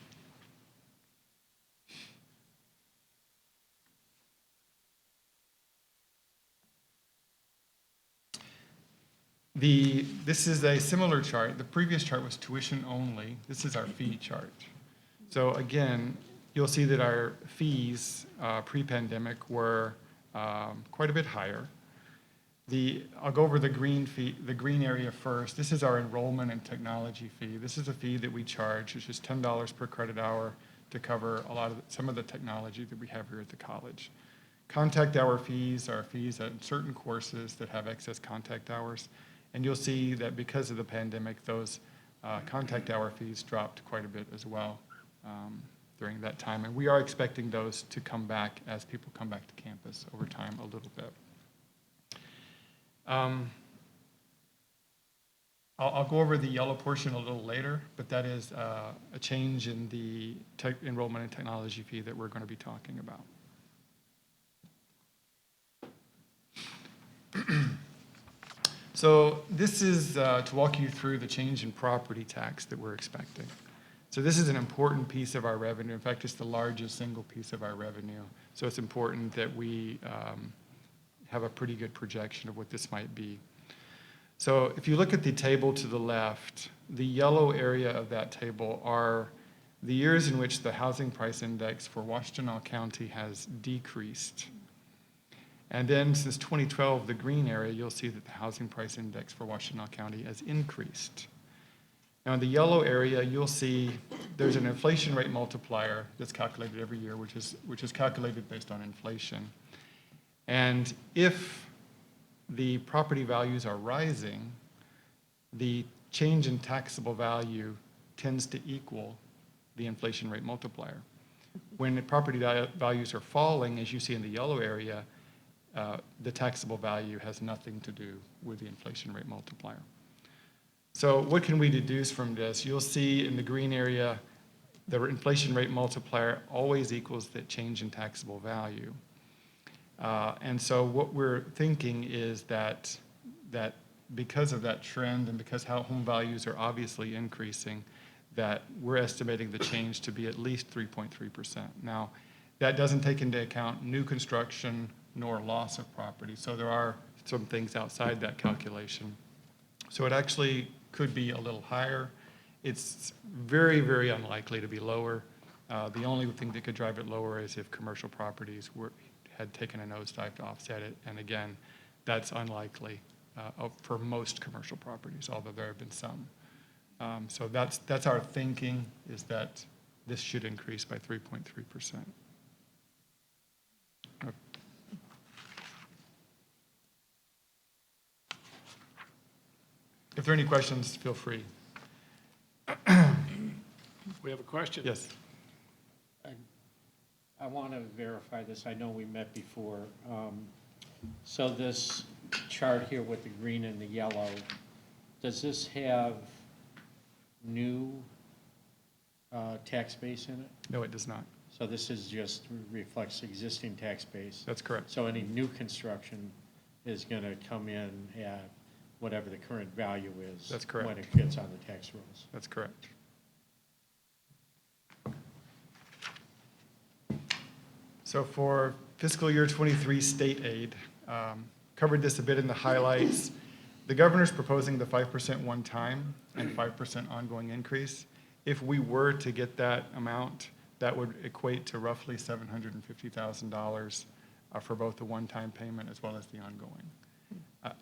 [SPEAKER 8] This is a similar chart. The previous chart was tuition only. This is our fee chart. So again, you'll see that our fees pre-pandemic were quite a bit higher. I'll go over the green area first. This is our enrollment and technology fee. This is a fee that we charge, which is $10 per credit hour to cover some of the technology that we have here at the college. Contact hour fees are fees at certain courses that have excess contact hours. And you'll see that because of the pandemic, those contact hour fees dropped quite a bit as well during that time. And we are expecting those to come back as people come back to campus over time a little bit. I'll go over the yellow portion a little later, but that is a change in the enrollment and technology fee that we're going to be talking about. So this is to walk you through the change in property tax that we're expecting. So this is an important piece of our revenue. In fact, it's the largest single piece of our revenue. So it's important that we have a pretty good projection of what this might be. So if you look at the table to the left, the yellow area of that table are the years in which the housing price index for Washtenaw County has decreased. And then since 2012, the green area, you'll see that the housing price index for Washtenaw County has increased. Now in the yellow area, you'll see there's an inflation rate multiplier that's calculated every year, which is calculated based on inflation. And if the property values are rising, the change in taxable value tends to equal the inflation rate multiplier. When the property values are falling, as you see in the yellow area, the taxable value has nothing to do with the inflation rate multiplier. So what can we deduce from this? You'll see in the green area, the inflation rate multiplier always equals the change in taxable value. And so what we're thinking is that because of that trend and because how home values are obviously increasing, that we're estimating the change to be at least 3.3%. Now, that doesn't take into account new construction nor loss of property. So there are some things outside that calculation. So it actually could be a little higher. It's very, very unlikely to be lower. The only thing that could drive it lower is if commercial properties had taken a nosedive to offset it. And again, that's unlikely for most commercial properties, although there have been some. So that's our thinking, is that this should increase by 3.3%. Okay. If there are any questions, feel free.
[SPEAKER 1] We have a question?
[SPEAKER 8] Yes.
[SPEAKER 6] I want to verify this. I know we met before. So this chart here with the green and the yellow, does this have new tax base in it?
[SPEAKER 8] No, it does not.
[SPEAKER 6] So this is just reflects existing tax base?
[SPEAKER 8] That's correct.
[SPEAKER 6] So any new construction is going to come in at whatever the current value is?
[SPEAKER 8] That's correct.
[SPEAKER 6] When it gets on the tax rolls?
[SPEAKER 8] That's correct. So for fiscal year 23 state aid, covered this a bit in the highlights. The governor's proposing the 5% one-time and 5% ongoing increase. If we were to get that amount, that would equate to roughly $750,000 for both the one-time payment as well as the ongoing.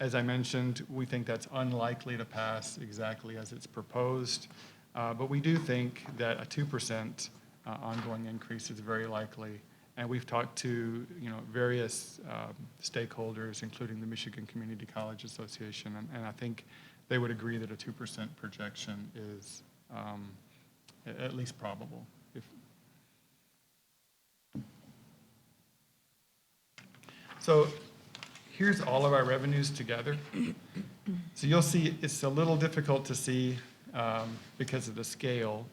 [SPEAKER 8] As I mentioned, we think that's unlikely to pass exactly as it's proposed, but we do think that a 2% ongoing increase is very likely. And we've talked to various stakeholders, including the Michigan Community College Association, and I think they would agree that a 2% projection is at least probable. So here's all of our revenues together. So you'll see it's a little difficult to see because of the scale,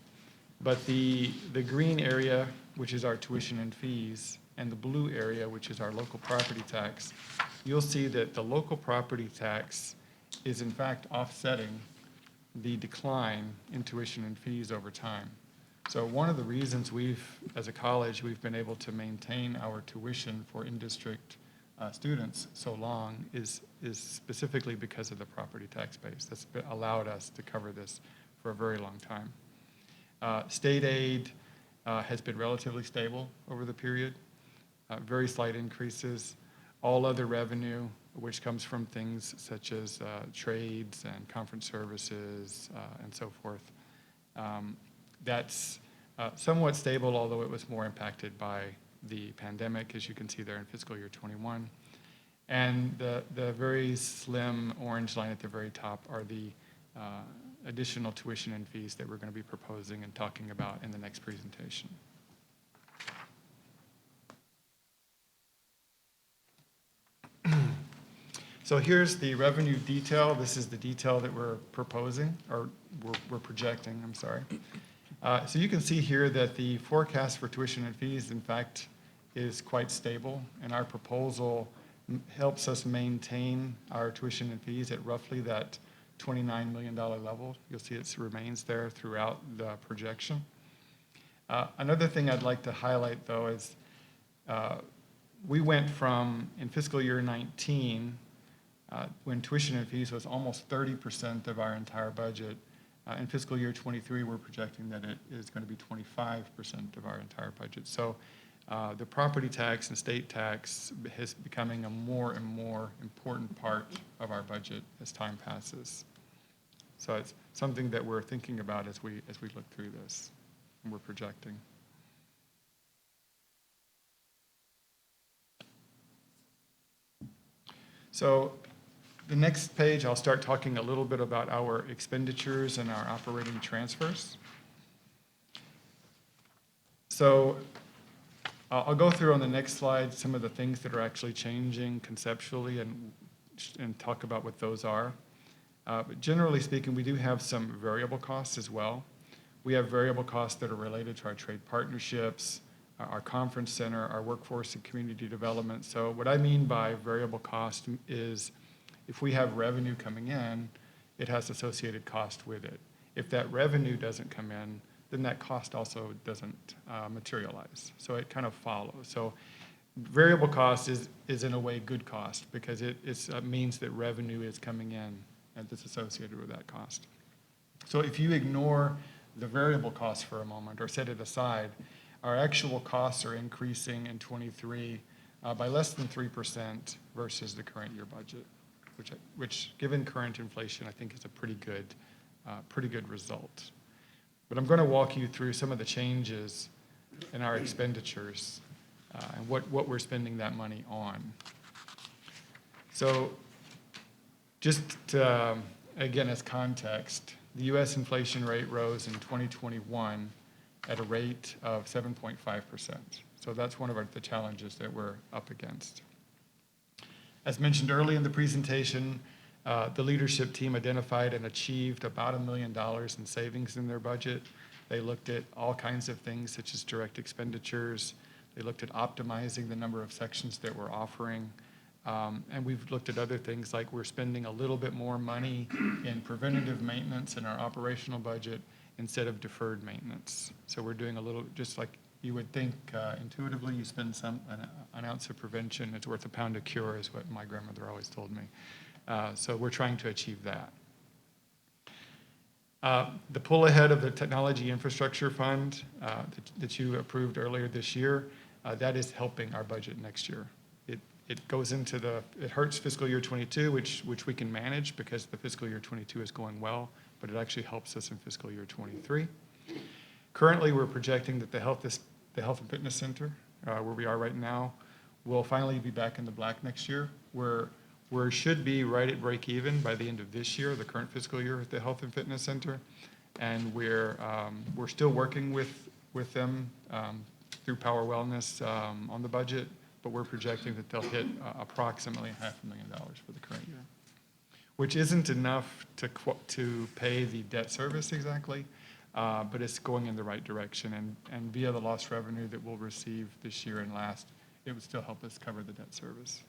[SPEAKER 8] but the green area, which is our tuition and fees, and the blue area, which is our local property tax, you'll see that the local property tax is in fact offsetting the decline in tuition and fees over time. So one of the reasons as a college, we've been able to maintain our tuition for in-district students so long is specifically because of the property tax base. That's allowed us to cover this for a very long time. State aid has been relatively stable over the period, very slight increases. All other revenue, which comes from things such as trades and conference services and so forth, that's somewhat stable, although it was more impacted by the pandemic, as you can see there in fiscal year 21. And the very slim orange line at the very top are the additional tuition and fees that we're going to be proposing and talking about in the next presentation. So here's the revenue detail. This is the detail that we're proposing, or we're projecting, I'm sorry. So you can see here that the forecast for tuition and fees, in fact, is quite stable, and our proposal helps us maintain our tuition and fees at roughly that $29 million level. You'll see it remains there throughout the projection. Another thing I'd like to highlight, though, is we went from, in fiscal year 19, when tuition and fees was almost 30% of our entire budget. In fiscal year 23, we're projecting that it is going to be 25% of our entire budget. So the property tax and state tax is becoming a more and more important part of our budget as time passes. So it's something that we're thinking about as we look through this. we're projecting. So the next page, I'll start talking a little bit about our expenditures and our operating transfers. So I'll go through on the next slide some of the things that are actually changing conceptually and talk about what those are. But generally speaking, we do have some variable costs as well. We have variable costs that are related to our trade partnerships, our conference center, our workforce and community development. So what I mean by variable cost is if we have revenue coming in, it has associated cost with it. If that revenue doesn't come in, then that cost also doesn't materialize. So it kind of follows. So variable cost is in a way good cost because it means that revenue is coming in and that's associated with that cost. So if you ignore the variable cost for a moment or set it aside, our actual costs are increasing in '23 by less than 3% versus the current year budget, which given current inflation, I think is a pretty good result. But I'm going to walk you through some of the changes in our expenditures and what we're spending that money on. So just to, again, as context, the U.S. inflation rate rose in 2021 at a rate of 7.5%. So that's one of the challenges that we're up against. As mentioned early in the presentation, the leadership team identified and achieved about $1 million in savings in their budget. They looked at all kinds of things such as direct expenditures. They looked at optimizing the number of sections that we're offering. And we've looked at other things like we're spending a little bit more money in preventative maintenance in our operational budget instead of deferred maintenance. So we're doing a little, just like you would think intuitively, you spend an ounce of prevention, it's worth a pound of cure is what my grandmother always told me. So we're trying to achieve that. The pull ahead of the Technology Infrastructure Fund that you approved earlier this year, that is helping our budget next year. It goes into it hurts fiscal year 22, which we can manage because the fiscal year 22 is going well, but it actually helps us in fiscal year 23. Currently, we're projecting that the Health and Fitness Center, where we are right now, will finally be back in the black next year. We should be right at break even by the end of this year, the current fiscal year at the Health and Fitness Center. And we're still working with them through Power Wellness on the budget, but we're projecting that they'll hit approximately $500,000 for the current year, which isn't enough to pay the debt service exactly, but it's going in the right direction. And via the lost revenue that we'll receive this year and last, it would still help us cover the debt service.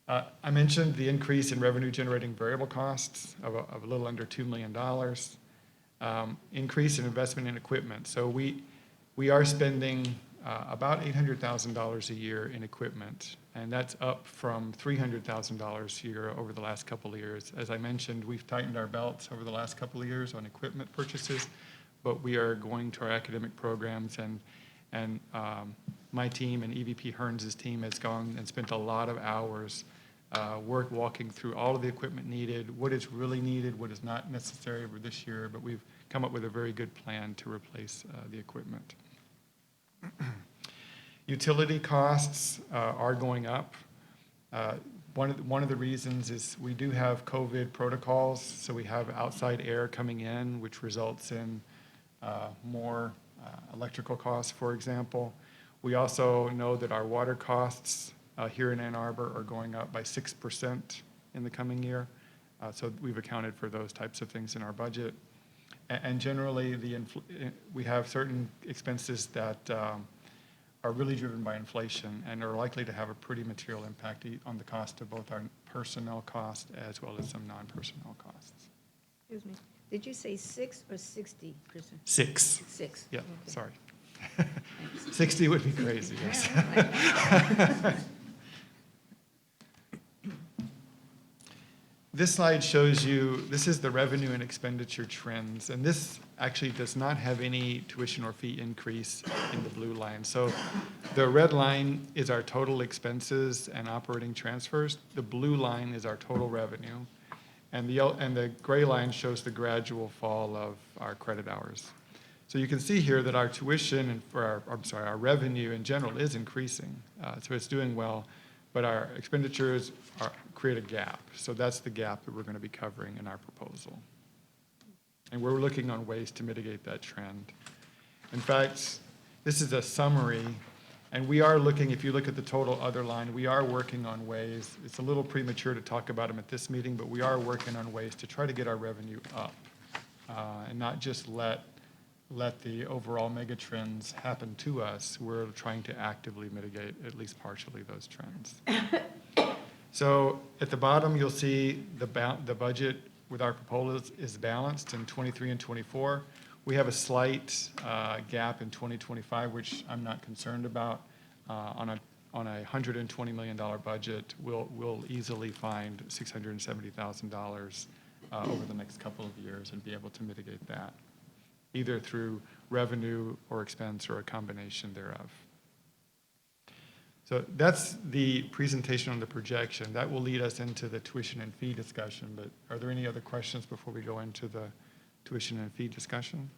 [SPEAKER 8] I mentioned the increase in revenue-generating variable costs of a little under $2 million. Increase in investment in equipment. So we are spending about $800,000 a year in equipment, and that's up from $300,000 a year over the last couple of years. As I mentioned, we've tightened our belts over the last couple of years on equipment purchases, but we are going to our academic programs, and my team and EVP Hearns' team has gone and spent a lot of hours walking through all of the equipment needed, what is really needed, what is not necessary for this year, but we've come up with a very good plan to replace the equipment. Utility costs are going up. One of the reasons is we do have COVID protocols, so we have outside air coming in, which results in more electrical costs, for example. We also know that our water costs here in Ann Arbor are going up by 6% in the coming year. So we've accounted for those types of things in our budget. And generally, we have certain expenses that are really driven by inflation and are likely to have a pretty material impact on the cost of both our personnel costs as well as some non-personnel costs.
[SPEAKER 2] Excuse me, did you say 6 or 60%?
[SPEAKER 8] 6.
[SPEAKER 2] 6.
[SPEAKER 8] Yeah,
[SPEAKER 2] Okay.
[SPEAKER 8] sorry. 60 would be crazy, yes. This slide shows you, this is the revenue and expenditure trends, and this actually does not have any tuition or fee increase in the blue line. So the red line is our total expenses and operating transfers. The blue line is our total revenue. and the gray line shows the gradual fall of our credit hours. So you can see here that our tuition and our revenue in general is increasing. So it's doing well, but our expenditures create a gap. So that's the gap that we're going to be covering in our proposal. And we're looking on ways to mitigate that trend. In fact, this is a summary, and we are looking, if you look at the total other line, we are working on ways, it's a little premature to talk about them at this meeting, but we are working on ways to try to get our revenue up and not just let the overall mega trends happen to us. We're trying to actively mitigate, at least partially, those trends. So at the bottom, you'll see the budget with our proposals is balanced in 23 and 24. We have a slight gap in 2025, which I'm not concerned about. On a $120 million budget, we'll easily find $670,000 over the next couple of years and be able to mitigate that, either through revenue or expense or a combination thereof. So that's the presentation on the projection. That will lead us into the tuition and fee discussion, but are there any other questions before we go into the tuition and fee discussion?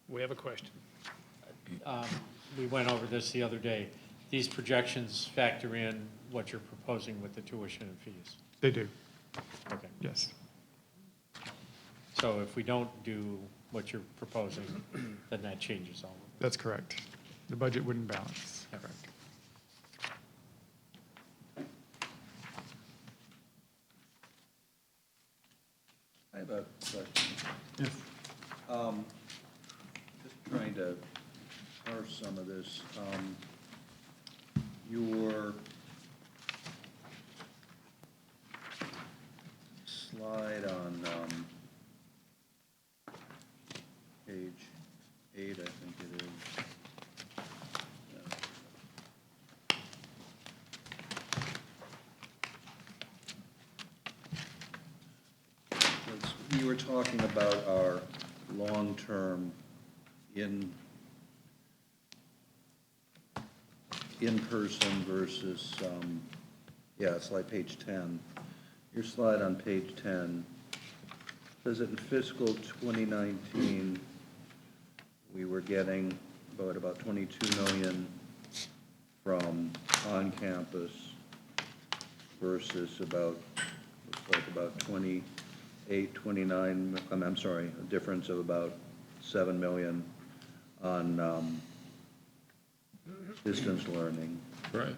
[SPEAKER 1] We have a question.
[SPEAKER 6] We went over this the other day. These projections factor in what you're proposing with the tuition and fees.
[SPEAKER 8] They do,
[SPEAKER 6] Okay.
[SPEAKER 8] yes.
[SPEAKER 6] So if we don't do what you're proposing, then that changes all of it.
[SPEAKER 8] That's correct. The budget wouldn't balance,
[SPEAKER 6] Yep.
[SPEAKER 8] correct.
[SPEAKER 7] I have a question.
[SPEAKER 8] Yes.
[SPEAKER 7] Just trying to parse some of this. Your slide on page 8, I think it is. You were talking about our long-term in-person versus, it's like page 10. Your slide on page 10 says that in fiscal 2019, we were getting about 22 million from on-campus versus looks like about 28, 29, I'm sorry, a difference of about 7 million on distance learning.
[SPEAKER 8] Right.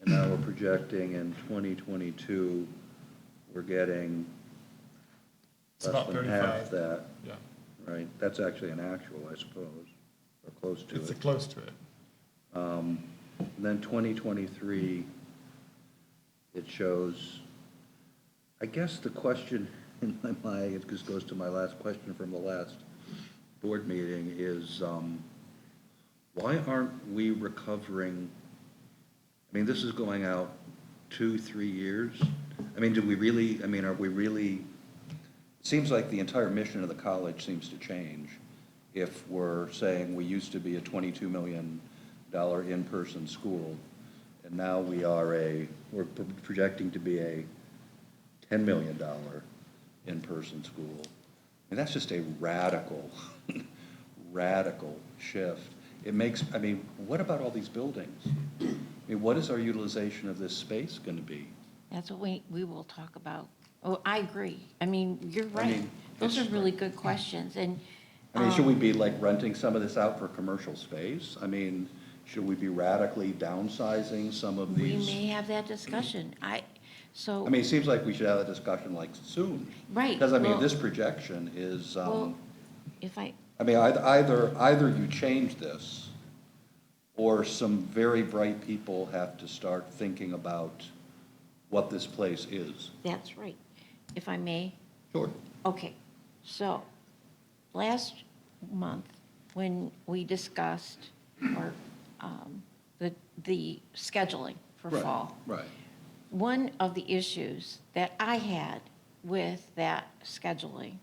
[SPEAKER 7] And now we're projecting in 2022, we're getting
[SPEAKER 8] It's
[SPEAKER 7] less
[SPEAKER 8] about
[SPEAKER 7] than
[SPEAKER 8] 35.
[SPEAKER 7] half that,
[SPEAKER 8] Yeah,
[SPEAKER 7] right? That's actually an actual, I suppose, or close to
[SPEAKER 8] it's
[SPEAKER 7] it.
[SPEAKER 8] close to it.
[SPEAKER 7] And then 2023, it shows, I guess the question in my mind, it just goes to my last question from the last board meeting, is why aren't we recovering? I mean, this is going out 2-3 years. I mean, are we really, it seems like the entire mission of the college seems to change if we're saying we used to be a $22 million in-person school, and now we're projecting to be a $10 million in-person school. And that's just a radical, radical shift. It makes, what about all these buildings? What is our utilization of this space going to be?
[SPEAKER 5] That's what we will talk about. Oh, I agree. You're right.
[SPEAKER 7] mean,
[SPEAKER 5] Those are
[SPEAKER 7] it's-
[SPEAKER 5] really good questions, and.
[SPEAKER 7] Should we be like renting some of this out for commercial space? Should we be radically downsizing some of
[SPEAKER 5] We
[SPEAKER 7] these?
[SPEAKER 5] may have that discussion. So.
[SPEAKER 7] It seems like we should have that discussion like soon.
[SPEAKER 5] Right,
[SPEAKER 7] Because,
[SPEAKER 5] well-
[SPEAKER 7] this projection is,
[SPEAKER 5] Well, if I,
[SPEAKER 7] either you change this, or some very bright people have to start thinking about what this place is.
[SPEAKER 5] that's right. If I may,
[SPEAKER 7] Sure.
[SPEAKER 5] okay. So, last month, when we discussed, the scheduling for fall,
[SPEAKER 7] Right.
[SPEAKER 5] one of the issues that I had with that scheduling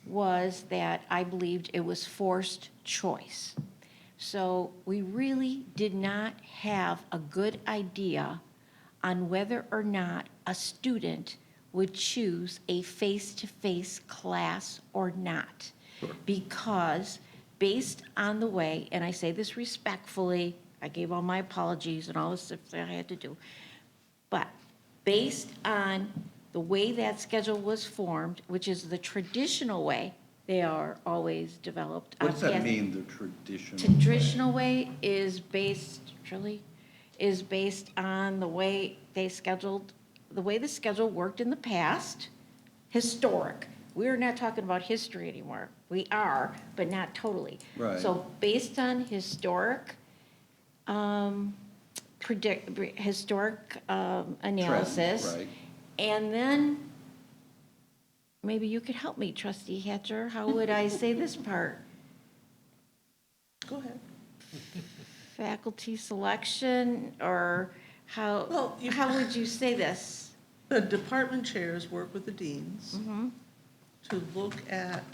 [SPEAKER 5] was that I believed it was forced choice. So we really did not have a good idea on whether or not a student would choose a face-to-face class or not. Because based on the way, and I say this respectfully, I gave all my apologies and all the stuff that I had to do, but based on the way that schedule was formed, which is the traditional way they are always developed.
[SPEAKER 7] What does that
[SPEAKER 5] Yes.
[SPEAKER 7] mean, the traditional?
[SPEAKER 5] Traditional way is based, Shirley, is based on the way they scheduled, the way the schedule worked in the past, historic. We're not talking about history anymore. We are, but not totally.
[SPEAKER 7] Right.
[SPEAKER 5] So based on historic, analysis.
[SPEAKER 7] Right.
[SPEAKER 5] And then, maybe you could help me, Trustee Hatcher, how would I say this part?
[SPEAKER 3] Go ahead.
[SPEAKER 5] Faculty selection, or
[SPEAKER 3] Well,
[SPEAKER 5] how would you say this?
[SPEAKER 3] The department chairs work with the deans to look at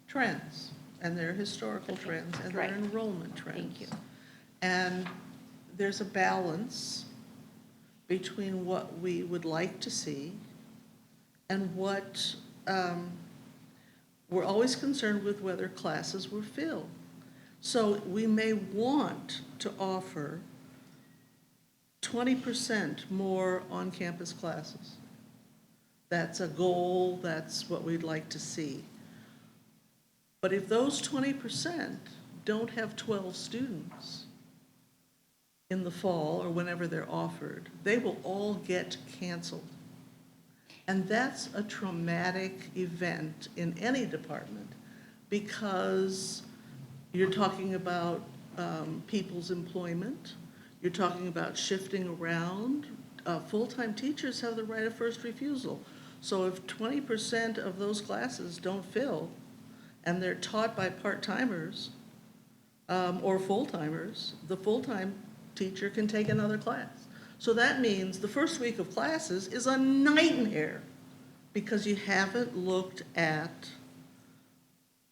[SPEAKER 3] trends, and their historical trends, and their
[SPEAKER 5] right.
[SPEAKER 3] enrollment trends.
[SPEAKER 5] Thank you.
[SPEAKER 3] And there's a balance between what we would like to see and what, we're always concerned with whether classes were filled. So we may want to offer 20% more on-campus classes. That's a goal, that's what we'd like to see. But if those 20% don't have 12 students in the fall or whenever they're offered, they will all get canceled. And that's a traumatic event in any department, because you're talking about people's employment, you're talking about shifting around. Full-time teachers have the right of first refusal. So if 20% of those classes don't fill, and they're taught by part-timers or full-timers, the full-time teacher can take another class. So that means the first week of classes is a nightmare, because you haven't looked at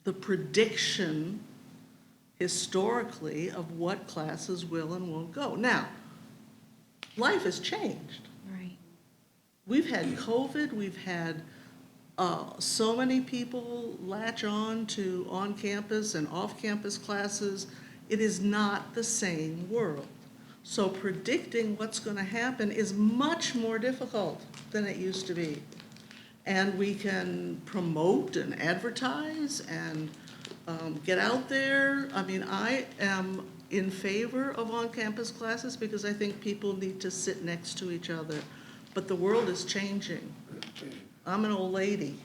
[SPEAKER 3] the prediction historically of what classes will and won't go. Now, life has changed.
[SPEAKER 5] Right.
[SPEAKER 3] We've had COVID, we've had so many people latch on to on-campus and off-campus classes. It is not the same world. So predicting what's going to happen is much more difficult than it used to be. And we can promote and advertise and get out there. I mean, I am in favor of on-campus classes because I think people need to sit next to each other. But the world is changing. I'm an old lady.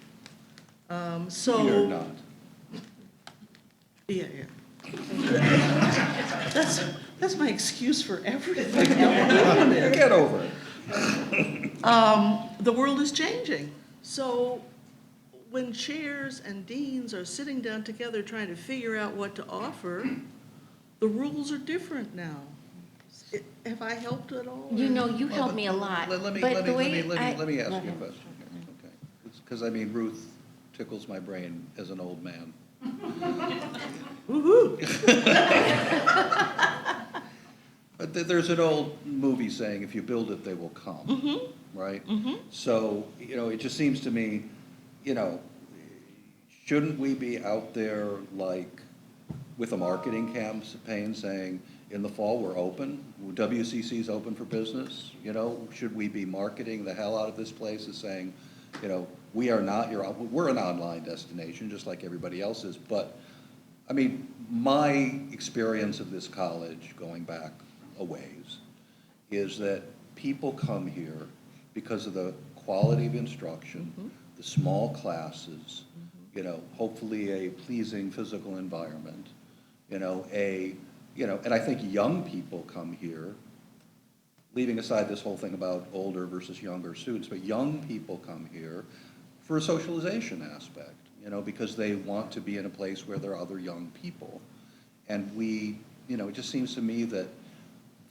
[SPEAKER 3] So.
[SPEAKER 7] You're not.
[SPEAKER 3] Yeah. That's my excuse for everything.
[SPEAKER 7] Get over it.
[SPEAKER 3] The world is changing. So when chairs and deans are sitting down together trying to figure out what to offer, the rules are different now. Have I helped at all?
[SPEAKER 5] You know, you helped me a lot.
[SPEAKER 7] Let me
[SPEAKER 5] but the way
[SPEAKER 7] ask
[SPEAKER 5] I-
[SPEAKER 7] you a
[SPEAKER 5] Go
[SPEAKER 7] question
[SPEAKER 5] ahead.
[SPEAKER 7] here. Okay. Because, I mean, Ruth tickles my brain as an old man.
[SPEAKER 3] Woo-hoo.
[SPEAKER 7] But there's an old movie saying, if you build it, they will come, right? So, it just seems to me, shouldn't we be out there like with a marketing campaign saying, in the fall, we're open, WCC's open for business, should we be marketing the hell out of this place as saying, we are not, we're an online destination, just like everybody else is, but, I mean, my experience of this college, going back a ways, is that people come here because of the quality of instruction, the small classes, hopefully a pleasing physical environment, and I think young people come here, leaving aside this whole thing about older versus younger students, but young people come here for a socialization aspect, because they want to be in a place where there are other young people. And we, it just seems to me that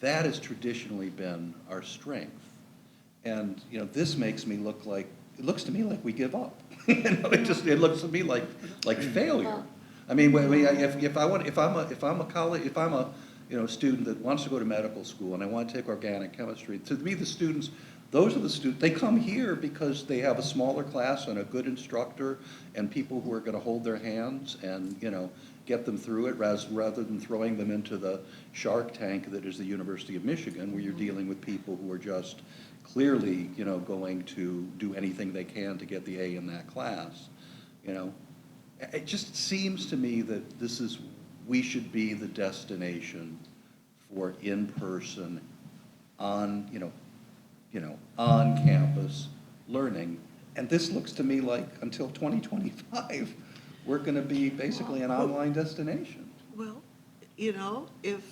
[SPEAKER 7] that has traditionally been our strength. And, this makes me look like, it looks to me like we give up. It looks to me like failure. I mean, if I'm student that wants to go to medical school and I want to take organic chemistry. To me, the students, those are the students, they come here because they have a smaller class and a good instructor and people who are going to hold their hands and, get them through it rather than throwing them into the shark tank that is the University of Michigan, where you're dealing with people who are just clearly, going to do anything they can to get the A in that class. It just seems to me that we should be the destination for in-person, on campus learning. And this looks to me like until 2025, we're going to be basically an online destination.
[SPEAKER 3] Well, if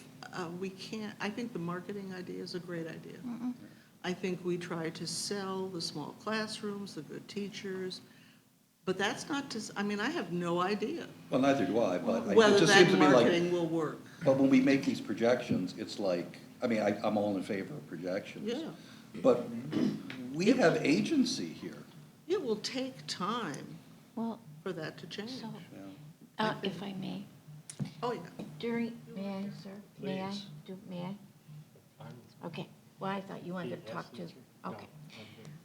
[SPEAKER 3] we can't, I think the marketing idea is a great idea. I think we try to sell the small classrooms, the good teachers, but that's not to, I have no idea
[SPEAKER 7] Well, neither do I, but it
[SPEAKER 3] whether
[SPEAKER 7] just seems
[SPEAKER 3] that
[SPEAKER 7] to me like,
[SPEAKER 3] marketing will work.
[SPEAKER 7] but when we make these projections, it's like, I'm all in favor of projections.
[SPEAKER 3] Yeah.
[SPEAKER 7] But we have agency here.
[SPEAKER 3] It will take time
[SPEAKER 5] Well,
[SPEAKER 3] for that to change.
[SPEAKER 5] so,
[SPEAKER 7] Yeah.
[SPEAKER 5] if I may,
[SPEAKER 3] Oh, yeah.
[SPEAKER 5] may I, sir? May I?
[SPEAKER 1] Please.
[SPEAKER 5] May I?
[SPEAKER 6] I'm-
[SPEAKER 5] Okay, well, I thought you wanted to talk to,
[SPEAKER 6] No,
[SPEAKER 5] okay,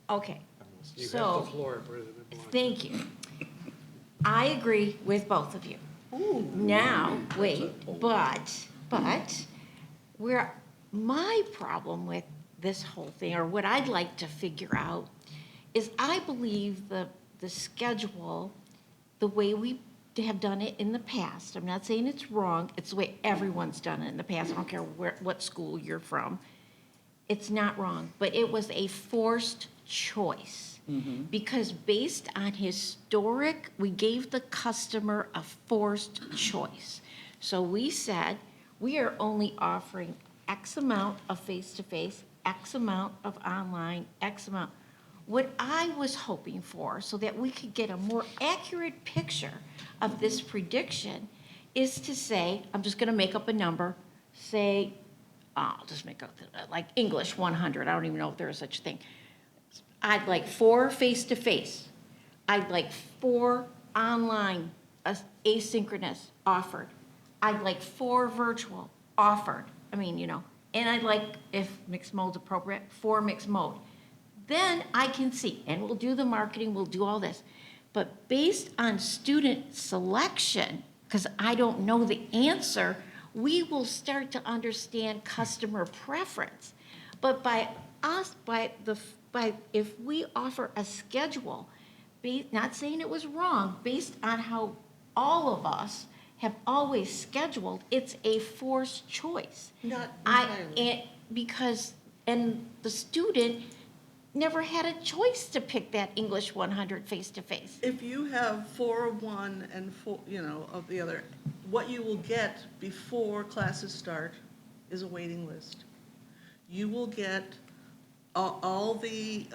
[SPEAKER 6] I'm
[SPEAKER 5] okay.
[SPEAKER 1] You have
[SPEAKER 5] So-
[SPEAKER 1] the floor, President Blanchard.
[SPEAKER 5] Thank you. I agree with both of you. Now, wait, but, my problem with this whole thing, or what I'd like to figure out, is I believe the schedule, the way we have done it in the past, I'm not saying it's wrong, it's the way everyone's done it in the past, I don't care what school you're from. It's not wrong, but it was a forced choice. Because based on historic, we gave the customer a forced choice. So we said, we are only offering X amount of face-to-face, X amount of online, X amount. What I was hoping for, so that we could get a more accurate picture of this prediction, is to say, I'm just gonna make up a number, say, I'll just make up, like English 100, I don't even know if there is such a thing. I'd like 4 face-to-face. I'd like 4 online, asynchronous offered. I'd like 4 virtual offered. And I'd like, if mixed mode's appropriate, 4 mixed mode. Then I can see, and we'll do the marketing, we'll do all this. But based on student selection, because I don't know the answer, we will start to understand customer preference. But if we offer a schedule, not saying it was wrong, based on how all of us have always scheduled, it's a forced choice.
[SPEAKER 3] Not entirely.
[SPEAKER 5] Because the student never had a choice to pick that English 100 face-to-face.
[SPEAKER 3] If you have 4 of one and 4, of the other, what you will get before classes start is a waiting list. You will get all the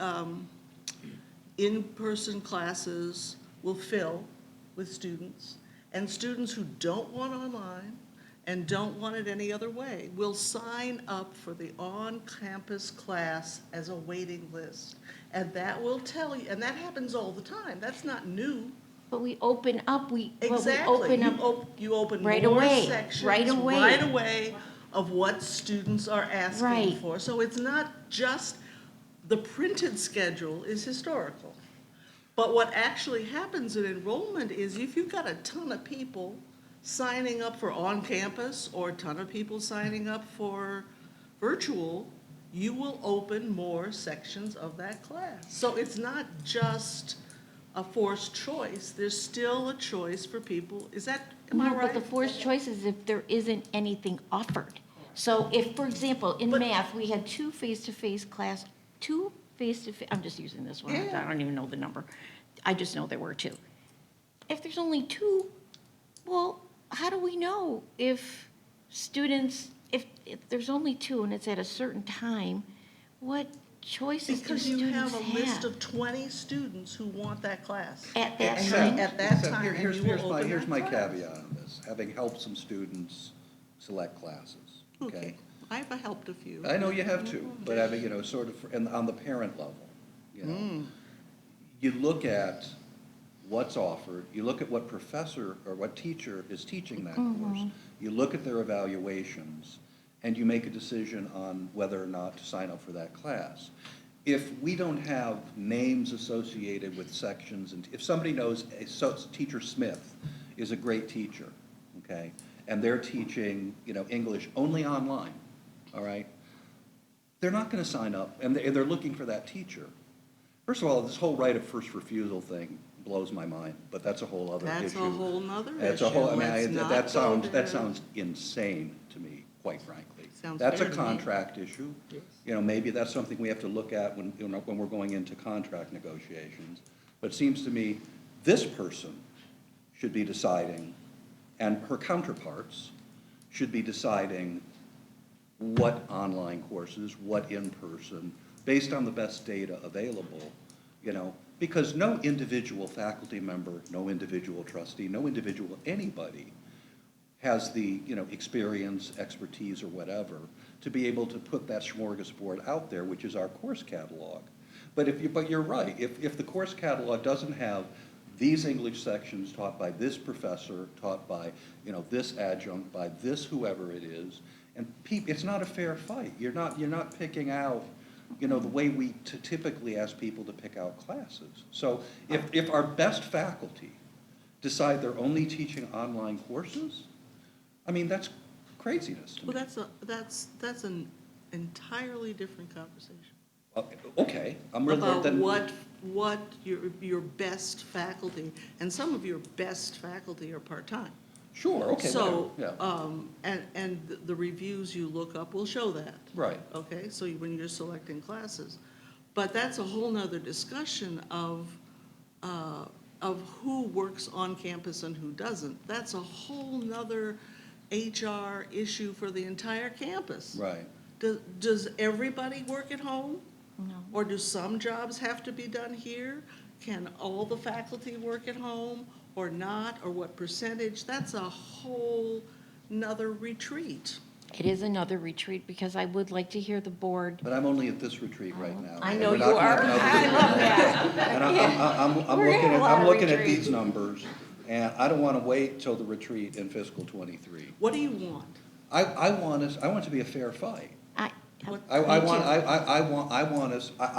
[SPEAKER 3] in-person classes will fill with students, and students who don't want online and don't want it any other way will sign up for the on-campus class as a waiting list. And that will tell you, and that happens all the time, that's not new.
[SPEAKER 5] But we open up,
[SPEAKER 3] Exactly, you open
[SPEAKER 5] right
[SPEAKER 3] more
[SPEAKER 5] away,
[SPEAKER 3] sections
[SPEAKER 5] right away.
[SPEAKER 3] right away of what students are asking
[SPEAKER 5] Right.
[SPEAKER 3] for. So it's not just, the printed schedule is historical. But what actually happens in enrollment is if you've got a ton of people signing up for on-campus or a ton of people signing up for virtual, you will open more sections of that class. So it's not just a forced choice, there's still a choice for people. Am I
[SPEAKER 5] No,
[SPEAKER 3] right?
[SPEAKER 5] but the forced choice is if there isn't anything offered. So if, for example, in
[SPEAKER 3] But-
[SPEAKER 5] math, we had 2 face-to-face class, 2 face-to-face, I'm just using this one,
[SPEAKER 3] Yeah.
[SPEAKER 5] I don't even know the number. I just know there were 2. If there's only 2, well, how do we know if students, if there's only 2 and it's at a certain time, what choices do
[SPEAKER 3] Because you
[SPEAKER 5] students
[SPEAKER 3] have a list of 20 students who want that class.
[SPEAKER 5] At that
[SPEAKER 3] And
[SPEAKER 5] time?
[SPEAKER 3] At that
[SPEAKER 7] So
[SPEAKER 3] time, and
[SPEAKER 7] here's
[SPEAKER 3] you will open
[SPEAKER 7] here's
[SPEAKER 3] that
[SPEAKER 7] my
[SPEAKER 3] class.
[SPEAKER 7] caveat on this, having helped some students select classes,
[SPEAKER 3] Okay,
[SPEAKER 7] okay?
[SPEAKER 3] I've helped a few.
[SPEAKER 7] I know you have too, but sort of, and on the parent level, you look at what's offered, you look at what professor or what teacher is teaching that course, you look at their evaluations, and you make a decision on whether or not to sign up for that class. If we don't have names associated with sections, and if somebody knows, Teacher Smith is a great teacher, okay, and they're teaching, English only online, all right, they're not going to sign up, and they're looking for that teacher. First of all, this whole right of first refusal thing blows my mind, but that's a whole other issue.
[SPEAKER 3] That's a whole nother
[SPEAKER 7] That's
[SPEAKER 3] issue.
[SPEAKER 7] a whole,
[SPEAKER 3] Let's not
[SPEAKER 7] that
[SPEAKER 3] go
[SPEAKER 7] sounds,
[SPEAKER 3] there.
[SPEAKER 7] insane to me, quite frankly.
[SPEAKER 3] Sounds
[SPEAKER 7] That's a
[SPEAKER 3] fair to me.
[SPEAKER 7] contract issue. Maybe that's something we have to look at when we're going into contract negotiations. But it seems to me, this person should be deciding, and her counterparts should be deciding what online courses, what in-person, based on the best data available, because no individual faculty member, no individual trustee, no individual anybody has the, experience, expertise, or whatever, to be able to put that smorgasbord out there, which is our course catalog. But you're right, if the course catalog doesn't have these English sections taught by this professor, taught by, this adjunct, by this whoever it is, and it's not a fair fight. You're not picking out, the way we typically ask people to pick out classes. So if our best faculty decide they're only teaching online courses, that's craziness to me.
[SPEAKER 3] Well, that's an entirely different conversation.
[SPEAKER 7] Okay, I'm really,
[SPEAKER 3] About
[SPEAKER 7] then.
[SPEAKER 3] what your best faculty, and some of your best faculty are part-time.
[SPEAKER 7] Sure, okay,
[SPEAKER 3] So,
[SPEAKER 7] yeah,
[SPEAKER 3] and the reviews you look up will show that.
[SPEAKER 7] right.
[SPEAKER 3] Okay, so when you're selecting classes. But that's a whole nother discussion of who works on campus and who doesn't. That's a whole nother HR issue for the entire campus.
[SPEAKER 7] Right.
[SPEAKER 3] Does everybody work at home?
[SPEAKER 5] No.
[SPEAKER 3] Or do some jobs have to be done here? Can all the faculty work at home or not, or what percentage? That's a whole nother retreat.
[SPEAKER 5] It is another retreat, because I would like to hear the board.
[SPEAKER 7] But I'm only at this retreat right now.
[SPEAKER 5] I
[SPEAKER 7] and
[SPEAKER 5] know
[SPEAKER 7] we're not
[SPEAKER 5] you
[SPEAKER 7] gonna have
[SPEAKER 5] are.
[SPEAKER 7] another
[SPEAKER 5] I love
[SPEAKER 7] retreat.
[SPEAKER 5] that.
[SPEAKER 7] And I'm
[SPEAKER 5] We're gonna have a lot
[SPEAKER 7] I'm
[SPEAKER 5] of
[SPEAKER 7] looking at
[SPEAKER 5] retreats.
[SPEAKER 7] these numbers, and I don't want to wait till the retreat in fiscal '23.
[SPEAKER 3] What do you want?
[SPEAKER 7] I want it to be a fair fight.
[SPEAKER 3] What-
[SPEAKER 7] I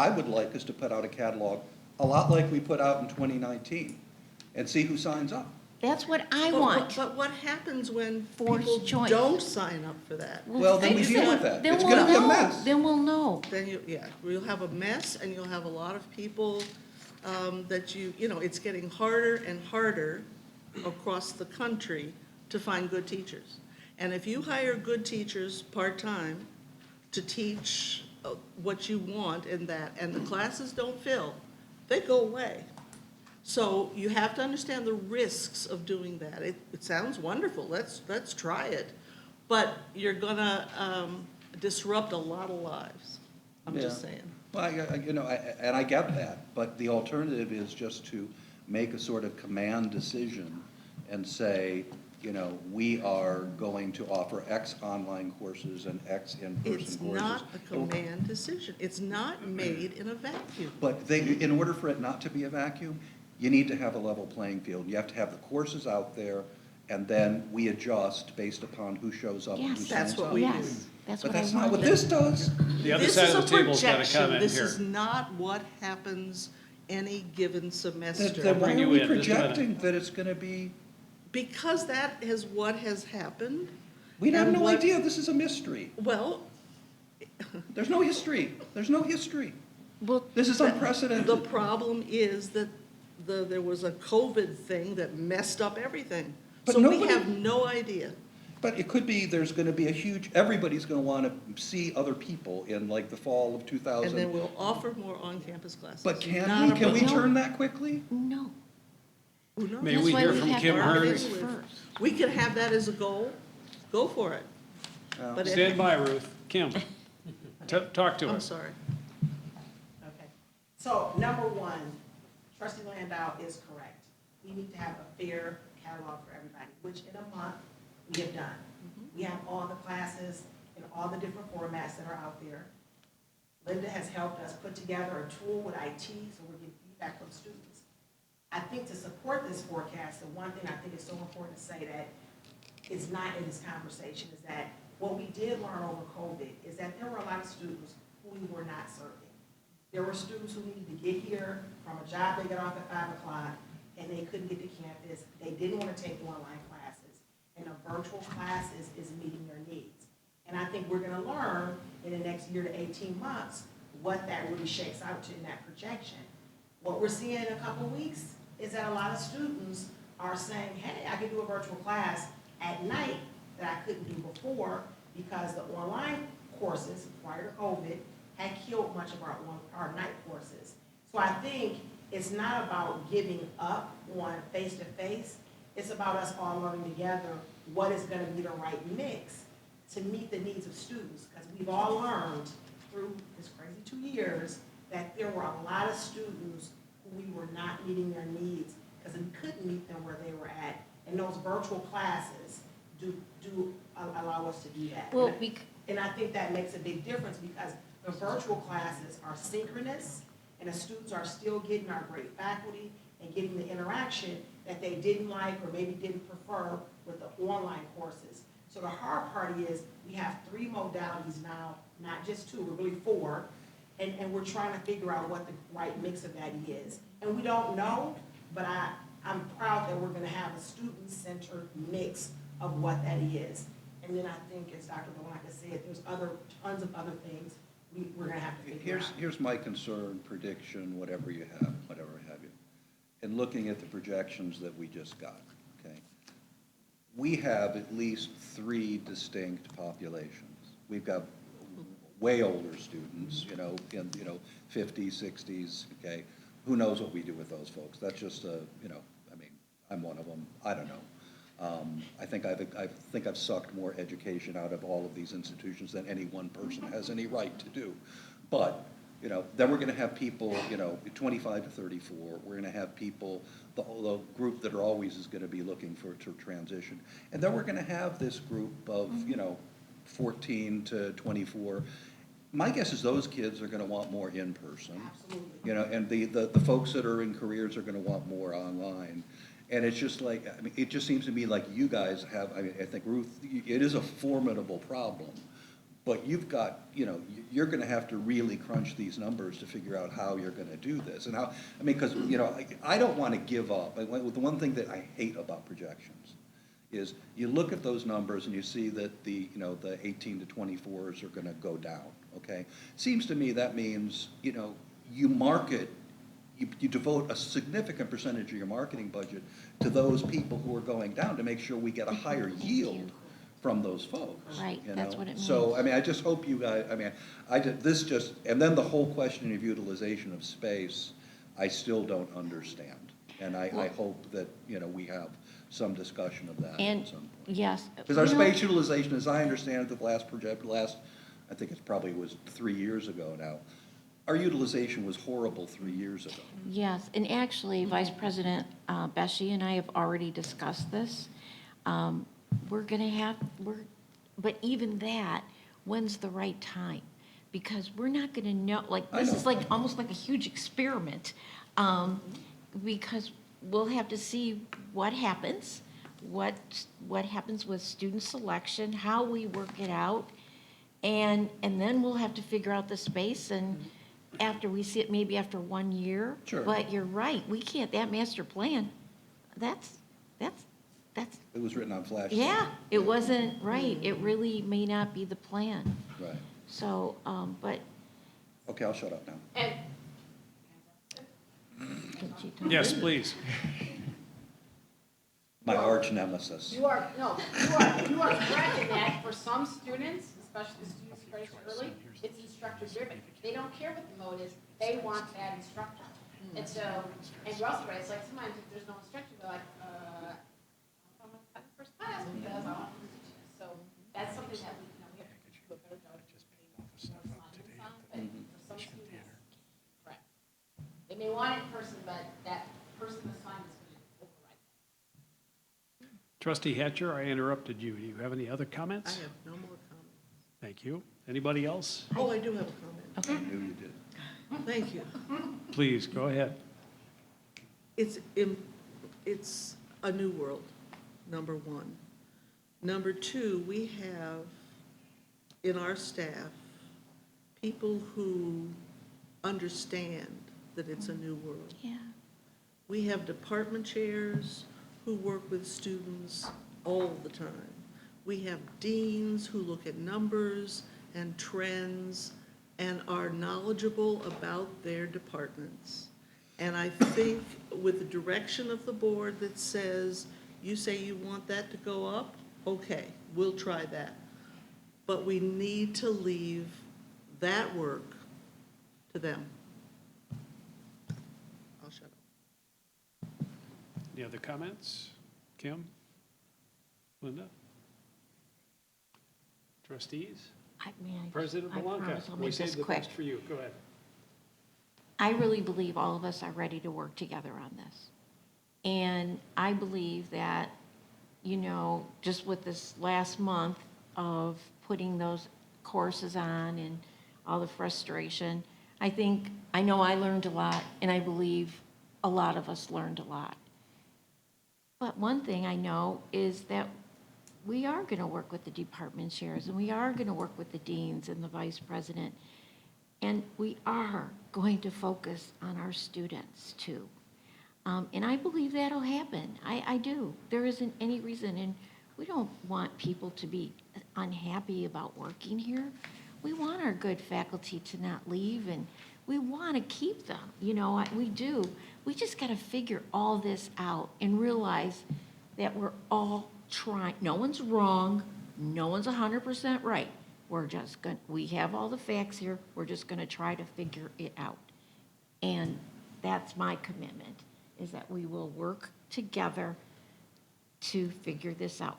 [SPEAKER 7] would like us to put out a catalog, a lot like we put out in 2019, and see who signs up.
[SPEAKER 5] That's what I
[SPEAKER 3] But-
[SPEAKER 5] want.
[SPEAKER 3] But what happens when
[SPEAKER 5] Forced
[SPEAKER 3] people
[SPEAKER 5] choice.
[SPEAKER 3] don't sign up for that?
[SPEAKER 7] Well, then we
[SPEAKER 5] fix
[SPEAKER 7] deal
[SPEAKER 5] it.
[SPEAKER 7] with that.
[SPEAKER 5] Then
[SPEAKER 7] It's
[SPEAKER 5] we'll
[SPEAKER 7] gonna be a
[SPEAKER 5] know.
[SPEAKER 7] mess.
[SPEAKER 5] Then we'll know.
[SPEAKER 3] Then we'll have a mess, and you'll have a lot of people that it's getting harder and harder across the country to find good teachers. And if you hire good teachers part-time to teach what you want in that, and the classes don't fill, they go away. So you have to understand the risks of doing that. It sounds wonderful, let's try it, but you're gonna disrupt a lot of lives, I'm just
[SPEAKER 7] Yeah.
[SPEAKER 3] saying.
[SPEAKER 7] Well, and I get that, but the alternative is just to make a sort of command decision and say, we are going to offer X online courses and X in-person courses.
[SPEAKER 3] It's not a command decision, it's not made in a vacuum.
[SPEAKER 7] But in order for it not to be a vacuum, you need to have a level playing field. You have to have the courses out there, and then we adjust based upon who shows up and who
[SPEAKER 5] Yes.
[SPEAKER 7] signs
[SPEAKER 3] That's
[SPEAKER 7] up.
[SPEAKER 3] what we do.
[SPEAKER 5] Yes, that's
[SPEAKER 7] But
[SPEAKER 5] what I
[SPEAKER 7] that's not what
[SPEAKER 5] wanted.
[SPEAKER 7] this does.
[SPEAKER 1] The other
[SPEAKER 3] This
[SPEAKER 1] side
[SPEAKER 3] is
[SPEAKER 1] of
[SPEAKER 3] a
[SPEAKER 1] the table's got a
[SPEAKER 3] projection.
[SPEAKER 1] comment
[SPEAKER 3] This
[SPEAKER 1] here.
[SPEAKER 3] is not what happens any given semester.
[SPEAKER 7] Then why
[SPEAKER 1] bring
[SPEAKER 7] are
[SPEAKER 1] you
[SPEAKER 7] we
[SPEAKER 1] in, just a minute.
[SPEAKER 7] projecting that it's gonna be,
[SPEAKER 3] Because that is what has happened.
[SPEAKER 7] we have
[SPEAKER 3] And
[SPEAKER 7] no
[SPEAKER 3] what-
[SPEAKER 7] idea, this is a mystery.
[SPEAKER 3] Well,
[SPEAKER 7] There's no history, there's no history.
[SPEAKER 5] Well,
[SPEAKER 7] This is unprecedented.
[SPEAKER 3] the problem is that there was a COVID thing that messed up everything.
[SPEAKER 7] But
[SPEAKER 3] So we
[SPEAKER 7] nobody-
[SPEAKER 3] have no idea.
[SPEAKER 7] But it could be, there's gonna be a huge, everybody's gonna wanna see other people in like the fall of 2000.
[SPEAKER 3] And then we'll offer more on-campus classes.
[SPEAKER 7] But
[SPEAKER 3] Not
[SPEAKER 7] can
[SPEAKER 3] a
[SPEAKER 7] we
[SPEAKER 3] problem.
[SPEAKER 7] turn that quickly?
[SPEAKER 5] no.
[SPEAKER 3] Who knows?
[SPEAKER 1] May
[SPEAKER 5] That's
[SPEAKER 1] we
[SPEAKER 5] why
[SPEAKER 1] hear
[SPEAKER 5] we
[SPEAKER 1] from
[SPEAKER 5] have
[SPEAKER 1] Kim
[SPEAKER 5] to
[SPEAKER 1] Hurd?
[SPEAKER 5] this first.
[SPEAKER 3] We can have that as a goal, go for it. But if-
[SPEAKER 1] Stand by, Ruth. Kim, talk to
[SPEAKER 3] I'm
[SPEAKER 1] us.
[SPEAKER 3] sorry.
[SPEAKER 9] Okay, so number one, trustee Landau is correct. We need to have a fair catalog for everybody, which in a month, we have done. We have all the classes in all the different formats that are out there. Linda has helped us put together a tool with IT, so we're getting feedback from students. I think to support this forecast, the one thing I think is so important to say that is not in this conversation is that what we did learn over COVID is that there were a lot of students who we were not serving. There were students who needed to get here from a job they got off at 5 o'clock and they couldn't get to campus. They didn't want to take online classes, and a virtual classes is meeting their needs. And I think we're going to learn in the next year to 18 months what that really shakes out to in that projection. What we're seeing in a couple of weeks is that a lot of students are saying, hey, I can do a virtual class at night that I couldn't do before because the online courses prior to COVID had killed much of our night courses. So I think it's not about giving up on face-to-face. It's about us all learning together what is going to be the right mix to meet the needs of students. Because we've all learned through this crazy 2 years that there were a lot of students who we were not meeting their needs because we couldn't meet them where they were at. And those virtual classes do allow us to do that.
[SPEAKER 5] Well,
[SPEAKER 9] And I think that makes a big difference because the virtual classes are synchronous and the students are still getting our great faculty and getting the interaction that they didn't like or maybe didn't prefer with the online courses. So the hard part is we have 3 modalities now, not just 2, we're really 4, and we're trying to figure out what the right mix of that is. And we don't know, but I'm proud that we're gonna have a student-centered mix of what that is. And then I think, as Dr. Belonca said, there's tons of other things we're gonna have to figure out.
[SPEAKER 7] Here's my concern, prediction, whatever you have, whatever have you. And looking at the projections that we just got, okay? We have at least 3 distinct populations. We've got way older students, in 50s, 60s, okay? Who knows what we do with those folks? That's just I'm one of them. I don't know. I think I've sucked more education out of all of these institutions than any one person has any right to do. But, then we're gonna have people, 25 to 34, we're gonna have people, the group that are always is gonna be looking to transition. And then we're gonna have this group of, 14 to 24. My guess is those kids are gonna want more in person.
[SPEAKER 9] Absolutely.
[SPEAKER 7] And the folks that are in careers are gonna want more online. And it's just like, it just seems to me like you guys have, I think, Ruth, it is a formidable problem. But you've got, you're gonna have to really crunch these numbers to figure out how you're gonna do this. And how, because, I don't wanna give up. The one thing that I hate about projections is you look at those numbers and you see that the 18 to 24s are gonna go down, okay? Seems to me that means, you market, you devote a significant percentage of your marketing budget to those people who are going down to make sure we get a higher yield from those folks.
[SPEAKER 5] Right, that's what it means.
[SPEAKER 7] So, I just hope you guys, and then the whole question of utilization of space, I still don't understand. And I hope that, we have some discussion of that
[SPEAKER 5] And,
[SPEAKER 7] at some point.
[SPEAKER 5] yes.
[SPEAKER 7] Because our space utilization, as I understand it, I think it probably was 3 years ago now, our utilization was horrible 3 years ago.
[SPEAKER 5] Yes, and actually, Vice President Bessie and I have already discussed this. But even that, when's the right time? Because we're not gonna know, this is almost like a huge experiment. Because we'll have to see what happens, what happens with student selection, how we work it out. And then we'll have to figure out the space, and after we see it, maybe after 1 year.
[SPEAKER 7] Sure.
[SPEAKER 5] But you're right, we can't, that master plan, that's,
[SPEAKER 7] It was written on flash.
[SPEAKER 5] yeah, it wasn't right. It really may not be the plan.
[SPEAKER 7] Right.
[SPEAKER 5] So, but.
[SPEAKER 7] Okay, I'll shut up now.
[SPEAKER 1] Yes, please.
[SPEAKER 7] My arch nemesis.
[SPEAKER 10] You are correct in that for some students, especially students registered early, it's instructor driven. They don't care what the mode is, they want that instructor. And so, and you're also right, it's like sometimes if there's no instructor, they're like, I'm going to cut the first class because I want to teach it. So that's something that we have to do a better job of just putting more assignments on, but for some students, correct. They may want it in person, but that person assigned is going to override that.
[SPEAKER 1] Trustee Hatcher, I interrupted you. Do you have any other
[SPEAKER 3] I
[SPEAKER 1] comments?
[SPEAKER 3] have no more comments.
[SPEAKER 1] Thank you. Anybody else?
[SPEAKER 3] Oh, I do have a comment.
[SPEAKER 7] I knew you did.
[SPEAKER 3] Thank you.
[SPEAKER 1] Please, go ahead.
[SPEAKER 3] It's a new world, number one. Number two, we have in our staff people who understand that it's a new world.
[SPEAKER 5] Yeah.
[SPEAKER 3] We have department chairs who work with students all the time. We have deans who look at numbers and trends and are knowledgeable about their departments. And I think with the direction of the board that says, you say you want that to go up, okay, we'll try that. But we need to leave that work to them. I'll shut up.
[SPEAKER 1] Any other comments? Kim? Linda? Trustees? President
[SPEAKER 5] I
[SPEAKER 1] Malonka?
[SPEAKER 5] promise I'll
[SPEAKER 1] We
[SPEAKER 5] make
[SPEAKER 1] saved
[SPEAKER 5] this
[SPEAKER 1] the
[SPEAKER 5] quick.
[SPEAKER 1] best for you. Go ahead.
[SPEAKER 5] I really believe all of us are ready to work together on this. And I believe that, you know, just with this last month of putting those courses on and all the frustration, I know I learned a lot, and I believe a lot of us learned a lot. But one thing I know is that we are going to work with the department chairs, and we are going to work with the deans and the vice president, and we are going to focus on our students too. And I believe that'll happen. I do. There isn't any reason, and we don't want people to be unhappy about working here. We want our good faculty to not leave, and we want to keep them. You know, we do. We just got to figure all this out and realize that we're all trying. No one's wrong. No one's 100% right. We have all the facts here. We're just going to try to figure it out. And that's my commitment, is that we will work together to figure this out.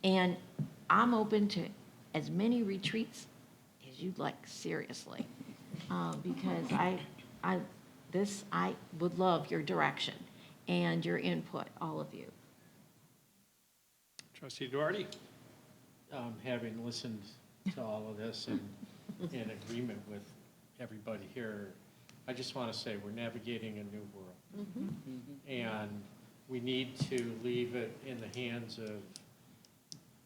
[SPEAKER 5] And I'm open to as many retreats as you'd like, seriously. Because I would love your direction and your input, all of you.
[SPEAKER 1] Trustee Duarte?
[SPEAKER 6] Having listened to all of this and in agreement with everybody here, I just want to say we're navigating a new world. And we need to leave it in the hands of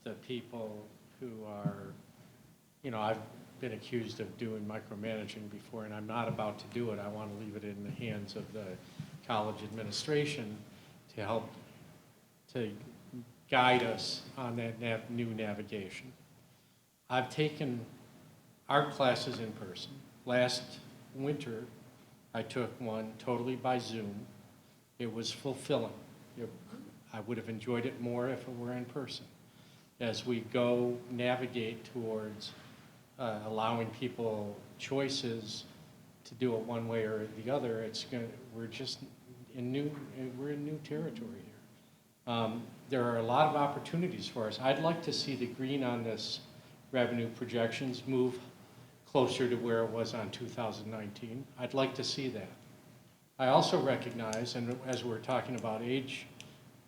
[SPEAKER 6] the people who are, you know, I've been accused of doing micromanaging before, and I'm not about to do it. I want to leave it in the hands of the college administration to help to guide us on that new navigation. I've taken art classes in person. Last winter, I took one totally by Zoom. It was fulfilling. I would have enjoyed it more if it were in person. As we go navigate towards allowing people choices to do it one way or the other, we're in new territory here. There are a lot of opportunities for us. I'd like to see the green on this revenue projections move closer to where it was on 2019. I'd like to see that. I also recognize, and as we're talking about age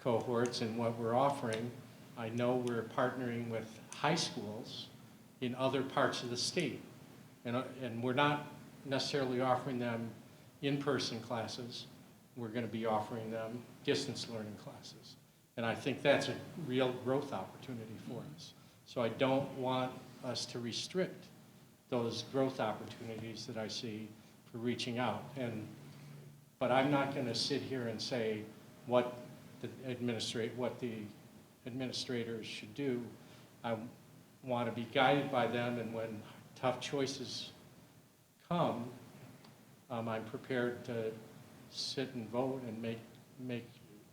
[SPEAKER 6] cohorts and what we're offering, I know we're partnering with high schools in other parts of the state. And we're not necessarily offering them in-person classes. We're going to be offering them distance learning classes. And I think that's a real growth opportunity for us. So I don't want us to restrict those growth opportunities that I see for reaching out. But I'm not going to sit here and say what the administrators should do. I want to be guided by them, and when tough choices come, I'm prepared to sit and vote and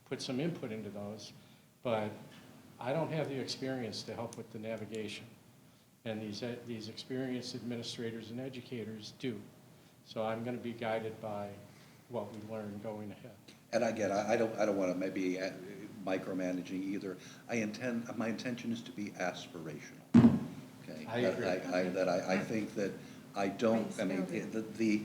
[SPEAKER 6] put some input into those, but I don't have the experience to help with the navigation. And these experienced administrators and educators do. So I'm going to be guided by what we learn going ahead.
[SPEAKER 7] And again, I don't want to maybe micromanaging either. My intention is to be aspirational. Okay.
[SPEAKER 6] I agree.
[SPEAKER 7] I think that the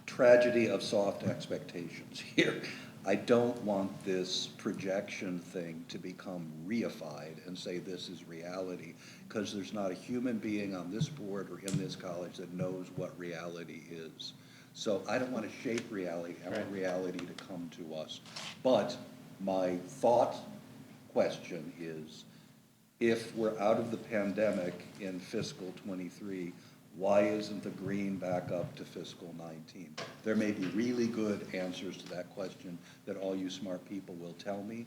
[SPEAKER 7] tragedy of soft expectations here. I don't want this projection thing to become reified and say this is reality, because there's not a human being on this board or in this college that knows what reality is. So I don't want to shape reality. I want reality to come to us. But my thought, question is, if we're out of the pandemic in fiscal '23, why isn't the green back up to fiscal '19? There may be really good answers to that question that all you smart people will tell me,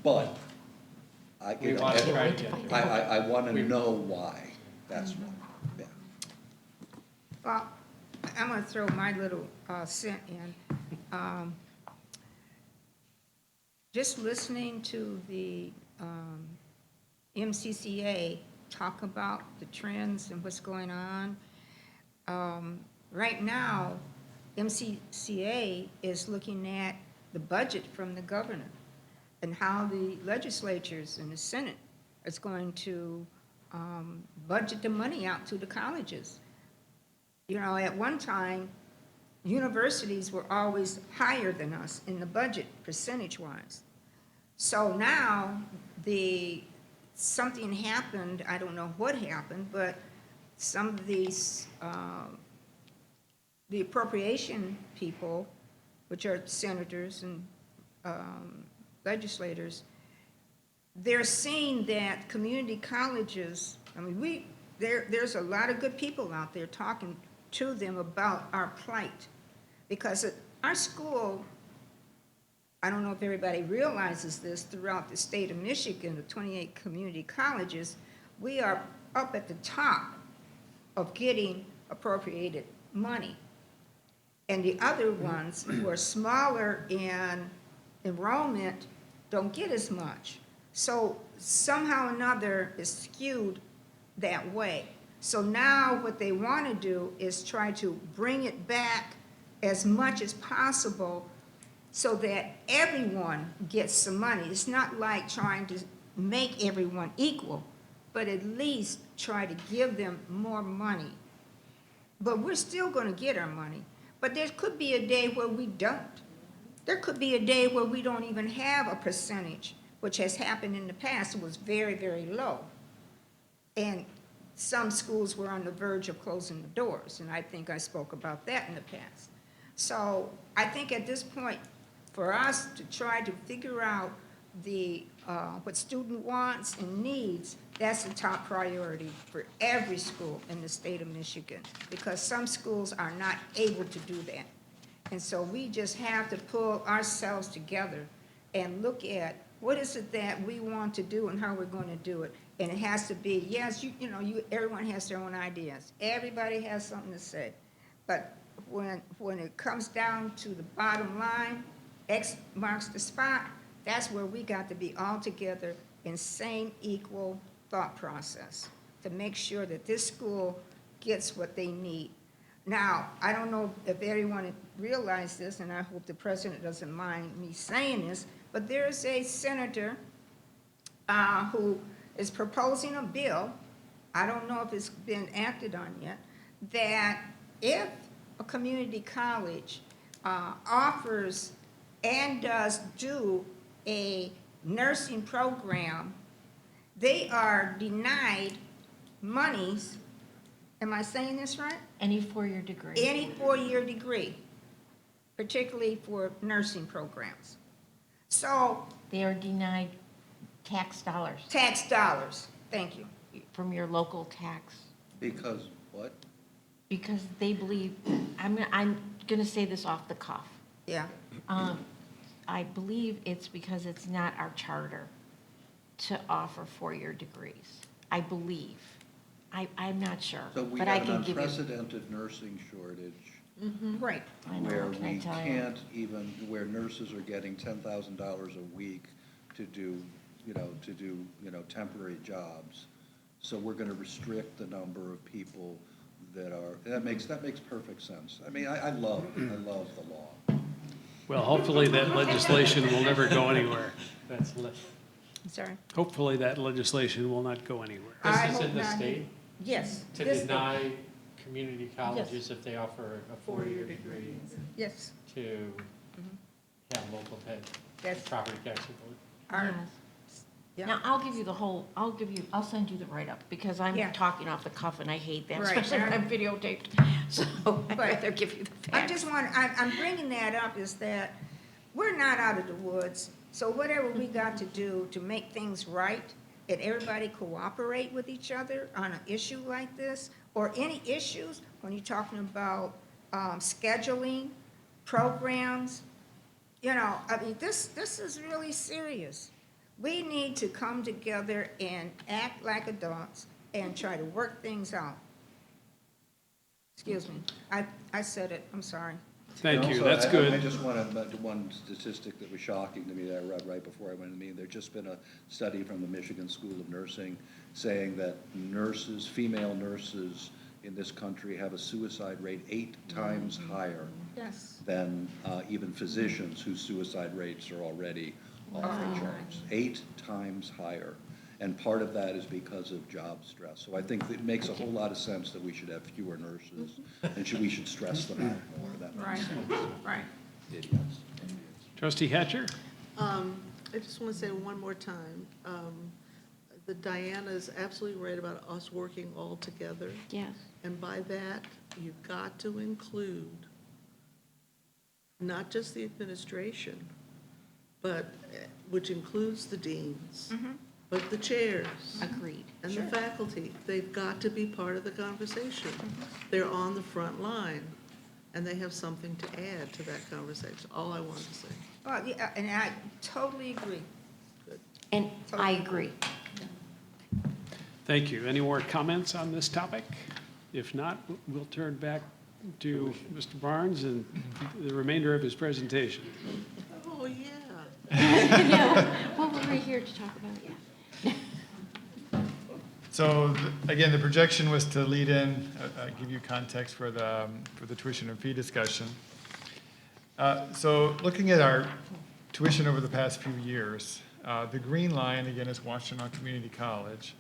[SPEAKER 7] but I,
[SPEAKER 6] We
[SPEAKER 7] you know,
[SPEAKER 6] want to try to get there.
[SPEAKER 7] I want to know why, that's why, yeah.
[SPEAKER 2] Well, I'm gonna throw my little cent in. Just listening to the MCCA talk about the trends and what's going on. Right now, MCCA is looking at the budget from the governor and how the legislatures and the Senate is going to budget the money out to the colleges. You know, at one time, universities were always higher than us in the budget percentage-wise. So now, something happened, I don't know what happened, but some of these, the appropriation people, which are senators and legislators, they're seeing that community colleges, I mean, there's a lot of good people out there talking to them about our plight. Because at our school, I don't know if everybody realizes this, throughout the state of Michigan, the 28 community colleges, we are up at the top of getting appropriated money. And the other ones who are smaller in enrollment don't get as much. So somehow or another it's skewed that way. So now what they want to do is try to bring it back as much as possible so that everyone gets some money. It's not like trying to make everyone equal, but at least try to give them more money. But we're still going to get our money. But there could be a day where we don't. There could be a day where we don't even have a percentage, which has happened in the past. It was very, very low. And some schools were on the verge of closing the doors, and I think I spoke about that in the past. So I think at this point, for us to try to figure out what student wants and needs, that's the top priority for every school in the state of Michigan, because some schools are not able to do that. And so we just have to pull ourselves together and look at what is it that we want to do and how we're going to do it. And it has to be, yes, everyone has their own ideas. Everybody has something to say. But when it comes down to the bottom line, X marks the spot, that's where we got to be all together in same equal thought process to make sure that this school gets what they need. Now, I don't know if everyone realized this, and I hope the president doesn't mind me saying this, but there's a senator who is proposing a bill, I don't know if it's been acted on yet, that if a community college offers and does do a nursing program, they are denied monies, am I saying this right?
[SPEAKER 5] Any four-year degree.
[SPEAKER 2] Any four-year degree, particularly for nursing programs. So,
[SPEAKER 5] They are denied tax dollars
[SPEAKER 2] tax dollars, thank you.
[SPEAKER 5] from your local tax.
[SPEAKER 7] Because what?
[SPEAKER 5] Because they believe, I'm gonna say this off the cuff.
[SPEAKER 2] Yeah,
[SPEAKER 5] I believe it's because it's not our charter to offer four-year degrees. I believe. I'm not sure,
[SPEAKER 7] So we
[SPEAKER 5] but I
[SPEAKER 7] have an
[SPEAKER 5] can give you.
[SPEAKER 7] unprecedented nursing shortage
[SPEAKER 2] right.
[SPEAKER 5] I know,
[SPEAKER 7] where
[SPEAKER 5] can I
[SPEAKER 7] we
[SPEAKER 5] tell you?
[SPEAKER 7] can't even, where nurses are getting $10,000 a week to do, temporary jobs. So we're gonna restrict the number of people that are, that makes perfect sense. I mean, I love the law.
[SPEAKER 1] Well, hopefully that legislation will never go anywhere.
[SPEAKER 2] I'm sorry.
[SPEAKER 1] Hopefully that legislation will not go anywhere.
[SPEAKER 2] I
[SPEAKER 6] This is
[SPEAKER 2] hope
[SPEAKER 6] in the
[SPEAKER 2] not.
[SPEAKER 6] state
[SPEAKER 2] Yes.
[SPEAKER 6] to
[SPEAKER 2] this-
[SPEAKER 6] deny community colleges if they offer a four-year degree
[SPEAKER 2] Yes,
[SPEAKER 6] to have local
[SPEAKER 2] That's-
[SPEAKER 6] property tax support.
[SPEAKER 2] our,
[SPEAKER 5] Yes.
[SPEAKER 2] yeah.
[SPEAKER 5] Now, I'll send you the write-up, because I'm
[SPEAKER 2] Yeah.
[SPEAKER 5] talking off the cuff and I hate that,
[SPEAKER 2] Right,
[SPEAKER 5] especially when
[SPEAKER 2] right.
[SPEAKER 5] I'm videotaped. So I'd
[SPEAKER 2] But
[SPEAKER 5] rather give you the
[SPEAKER 2] I
[SPEAKER 5] facts.
[SPEAKER 2] just want, I'm bringing that up is that we're not out of the woods, so whatever we got to do to make things right, and everybody cooperate with each other on an issue like this, or any issues, when you're talking about scheduling, programs, you know, I mean, this is really serious. We need to come together and act like adults and try to work things out. Excuse me, I said it, I'm sorry.
[SPEAKER 1] Thank
[SPEAKER 7] And
[SPEAKER 1] you,
[SPEAKER 7] also,
[SPEAKER 1] that's
[SPEAKER 7] I
[SPEAKER 1] good.
[SPEAKER 7] just want to, one statistic that was shocking to me that I read right before I went to the meeting. There's just been a study from the Michigan School of Nursing saying that nurses, female nurses in this country have a suicide rate 8 times higher
[SPEAKER 2] Yes.
[SPEAKER 7] than even physicians whose suicide rates are already off the charts. 8 times higher. And part of that is because of job stress. So I think it makes a whole lot of sense that we should have fewer nurses, and we should stress them out more. That makes
[SPEAKER 2] Right,
[SPEAKER 7] sense.
[SPEAKER 2] right.
[SPEAKER 7] Idiots.
[SPEAKER 1] Trustee Hatcher?
[SPEAKER 3] I just want to say one more time, that Diana is absolutely right about us working all together.
[SPEAKER 5] Yes.
[SPEAKER 3] And by that, you've got to include not just the administration, but, which includes the deans, but the chairs.
[SPEAKER 5] Agreed.
[SPEAKER 3] And the faculty. They've got to be part of the conversation. They're on the front line, and they have something to add to that conversation. All I wanted to say.
[SPEAKER 2] Well, yeah, and I totally agree.
[SPEAKER 5] And I agree.
[SPEAKER 1] Thank you. Any more comments on this topic? If not, we'll turn back to Mr. Barnes and the remainder of his presentation.
[SPEAKER 3] Oh, yeah.
[SPEAKER 5] Well, we're here to talk about it, yeah.
[SPEAKER 8] So again, the projection was to lead in, give you context for the tuition and fee discussion. So looking at our tuition over the past few years, the green line, again, is Washtenaw Community College,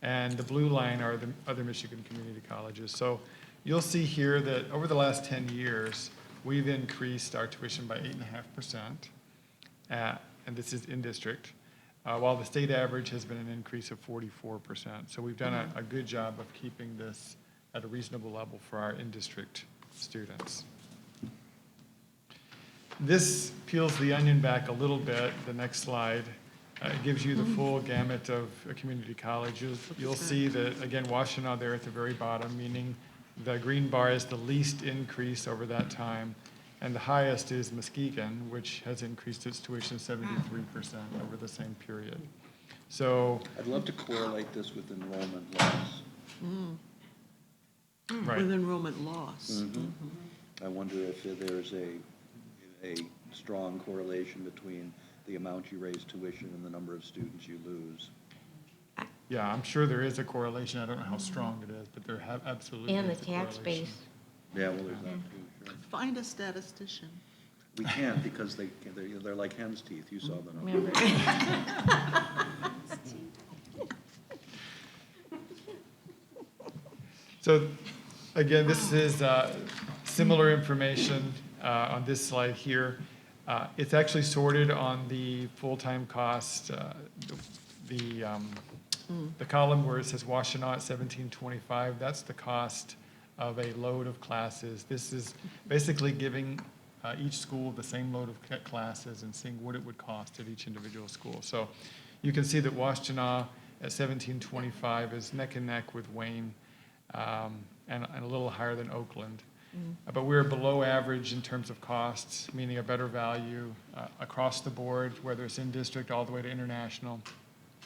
[SPEAKER 8] and the blue line are the other Michigan community colleges. So you'll see here that over the last 10 years, we've increased our tuition by 8.5%, and this is in district, while the state average has been an increase of 44%. So we've done a good job of keeping this at a reasonable level for our in-district students. This peels the onion back a little bit, the next slide. It gives you the full gamut of a community college. You'll see that, again, Washtenaw there at the very bottom, meaning the green bar is the least increase over that time. And the highest is Muskegon, which has increased its tuition 73% over the same period. So,
[SPEAKER 7] I'd love to correlate this with enrollment loss.
[SPEAKER 8] right.
[SPEAKER 3] With enrollment loss.
[SPEAKER 7] I wonder if there's a strong correlation between the amount you raise tuition and the number of students you lose.
[SPEAKER 8] Yeah, I'm sure there is a correlation. I don't know how strong it is, but there absolutely
[SPEAKER 5] And the
[SPEAKER 8] is a
[SPEAKER 5] tax
[SPEAKER 8] correlation.
[SPEAKER 5] base.
[SPEAKER 7] Yeah, well, there's that too, sure.
[SPEAKER 3] Find a statistician.
[SPEAKER 7] We can't because they're like hen's teeth. You saw them.
[SPEAKER 5] Remember?
[SPEAKER 8] So, again, this is similar information on this slide here. It's actually sorted on the full-time cost, the column where it says Washtenaw at 1725, that's the cost of a load of classes. This is basically giving each school the same load of classes and seeing what it would cost at each individual school. So you can see that Washtenaw at 1725 is neck and neck with Wayne, and a little higher than Oakland. But we're below average in terms of costs, meaning a better value across the board, whether it's in district all the way to international,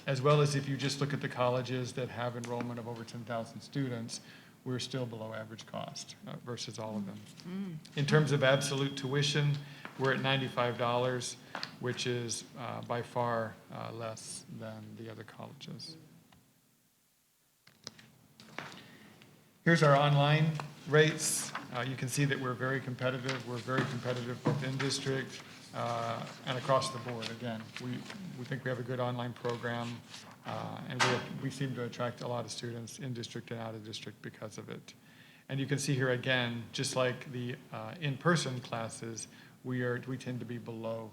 [SPEAKER 8] as well as if you just look at the colleges that have enrollment of over 10,000 students, we're still below average cost versus all of them. In terms of absolute tuition, we're at $95, which is by far less than the other colleges. Here's our online rates. You can see that we're very competitive. We're very competitive both in district and across the board. Again, we think we have a good online program, and we seem to attract a lot of students in district and out of district because of it. And you can see here again, just like the in-person classes, we tend to be below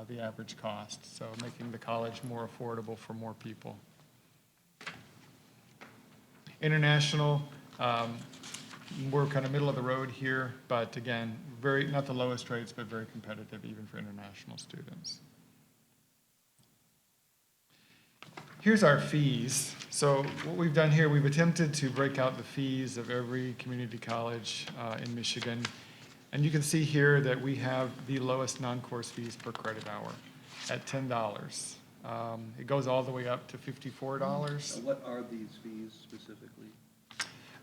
[SPEAKER 8] the average cost, so making the college more affordable for more people. International, We're kind of middle of the road here, but again, not the lowest rates, but very competitive even for international students. Here's our fees. So what we've done here, we've attempted to break out the fees of every community college in Michigan. And you can see here that we have the lowest non-course fees per credit hour at $10. It goes all the way up to $54.
[SPEAKER 7] Now, what are these fees specifically?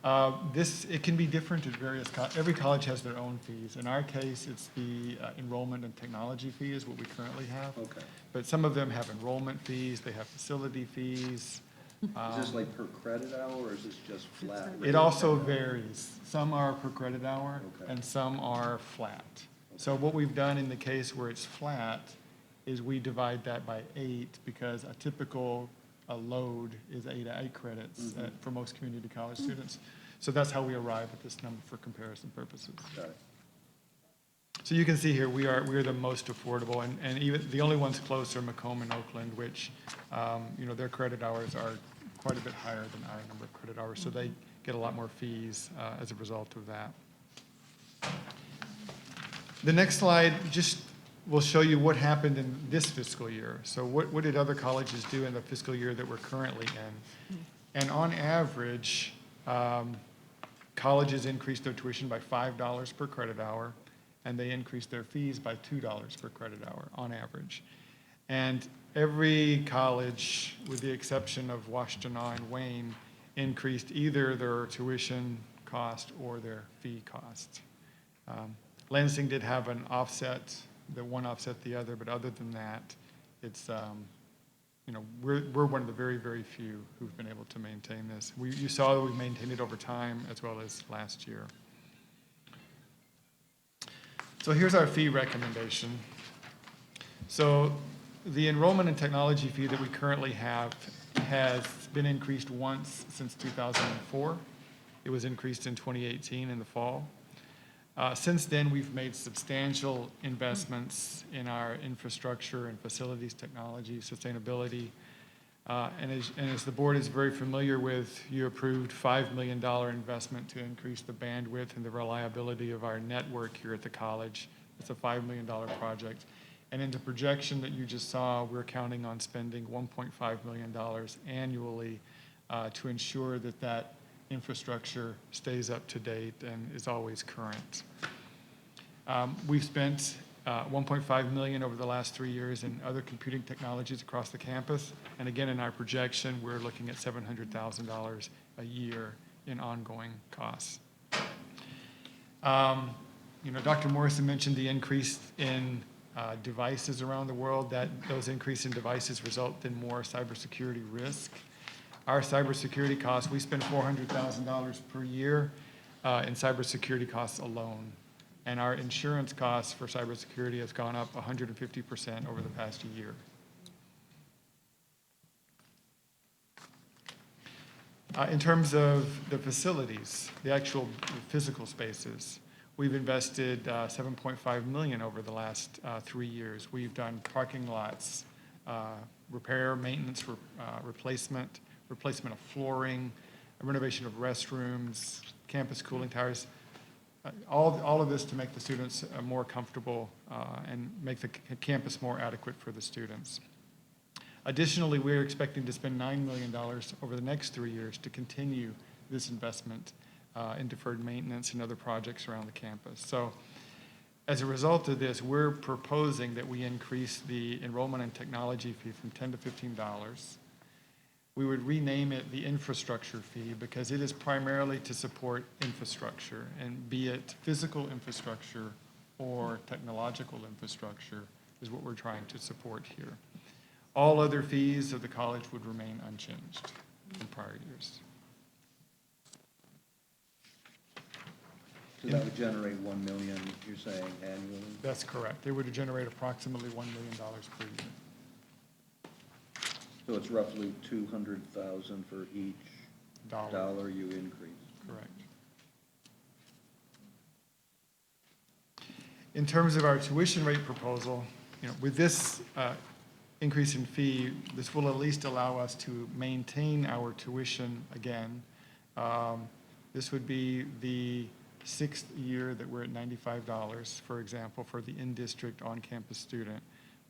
[SPEAKER 8] It can be different at various, every college has their own fees. In our case, it's the enrollment and technology fee is what we currently have.
[SPEAKER 7] Okay.
[SPEAKER 8] But some of them have enrollment fees, they have facility fees.
[SPEAKER 7] Is this like per credit hour, or is this just flat rate?
[SPEAKER 8] It also varies. Some are per credit hour,
[SPEAKER 7] Okay.
[SPEAKER 8] and some are flat. So what we've done in the case where it's flat is we divide that by 8, because a typical load is 8 credits for most community college students. So that's how we arrive at this number for comparison purposes.
[SPEAKER 7] Got it.
[SPEAKER 8] So you can see here, we are the most affordable, and even the only ones close are Macomb and Oakland, which, their credit hours are quite a bit higher than our number of credit hours, so they get a lot more fees as a result of that. The next slide just will show you what happened in this fiscal year. So what did other colleges do in the fiscal year that we're currently in? And on average, colleges increased their tuition by $5 per credit hour, and they increased their fees by $2 per credit hour on average. And every college, with the exception of Washtenaw and Wayne, increased either their tuition cost or their fee cost. Lansing did have an offset, the one offset the other, but other than that, it's, we're one of the very, very few who've been able to maintain this. You saw that we maintained it over time as well as last year. So here's our fee recommendation. So the enrollment and technology fee that we currently have has been increased once since 2004. It was increased in 2018 in the fall. Since then, we've made substantial investments in our infrastructure and facilities, technology, sustainability. And as the board is very familiar with, you approved $5 million investment to increase the bandwidth and the reliability of our network here at the college. It's a $5 million project. And in the projection that you just saw, we're counting on spending $1.5 million annually to ensure that that infrastructure stays up to date and is always current. We've spent $1.5 million over the last 3 years in other computing technologies across the campus. And again, in our projection, we're looking at $700,000 a year in ongoing costs. Dr. Morrison mentioned the increase in devices around the world. Those increase in devices result in more cybersecurity risk. Our cybersecurity costs, we spend $400,000 per year in cybersecurity costs alone. And our insurance costs for cybersecurity has gone up 150% over the past year. In terms of the facilities, the actual physical spaces, we've invested $7.5 million over the last 3 years. We've done parking lots, repair, maintenance, replacement of flooring, renovation of restrooms, campus cooling towers, all of this to make the students more comfortable and make the campus more adequate for the students. Additionally, we're expecting to spend $9 million over the next 3 years to continue this investment in deferred maintenance and other projects around the campus. So as a result of this, we're proposing that we increase the enrollment and technology fee from $10 to $15. We would rename it the infrastructure fee because it is primarily to support infrastructure, and be it physical infrastructure or technological infrastructure is what we're trying to support here. All other fees of the college would remain unchanged from prior years.
[SPEAKER 7] So that would generate $1 million, you're saying, annually?
[SPEAKER 8] That's correct. It would generate approximately $1 million per year.
[SPEAKER 7] So it's roughly $200,000 for each dollar you increase?
[SPEAKER 8] Correct. In terms of our tuition rate proposal, with this increase in fee, this will at least allow us to maintain our tuition again. This would be the 6th year that we're at $95, for example, for the in-district on-campus student.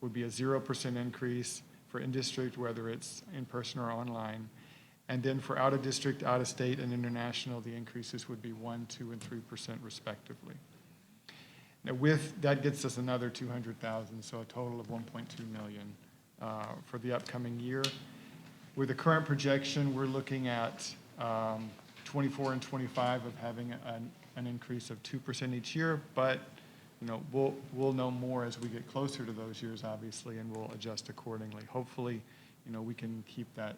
[SPEAKER 8] Would be a 0% increase for in-district, whether it's in person or online. And then for out-of-district, out-of-state, and international, the increases would be 1%, 2%, and 3% respectively. Now that gets us another 200,000, so a total of 1.2 million for the upcoming year. With the current projection, we're looking at 24 and 25 of having an increase of 2% each year, but we'll know more as we get closer to those years, obviously, and we'll adjust accordingly. Hopefully, we can keep that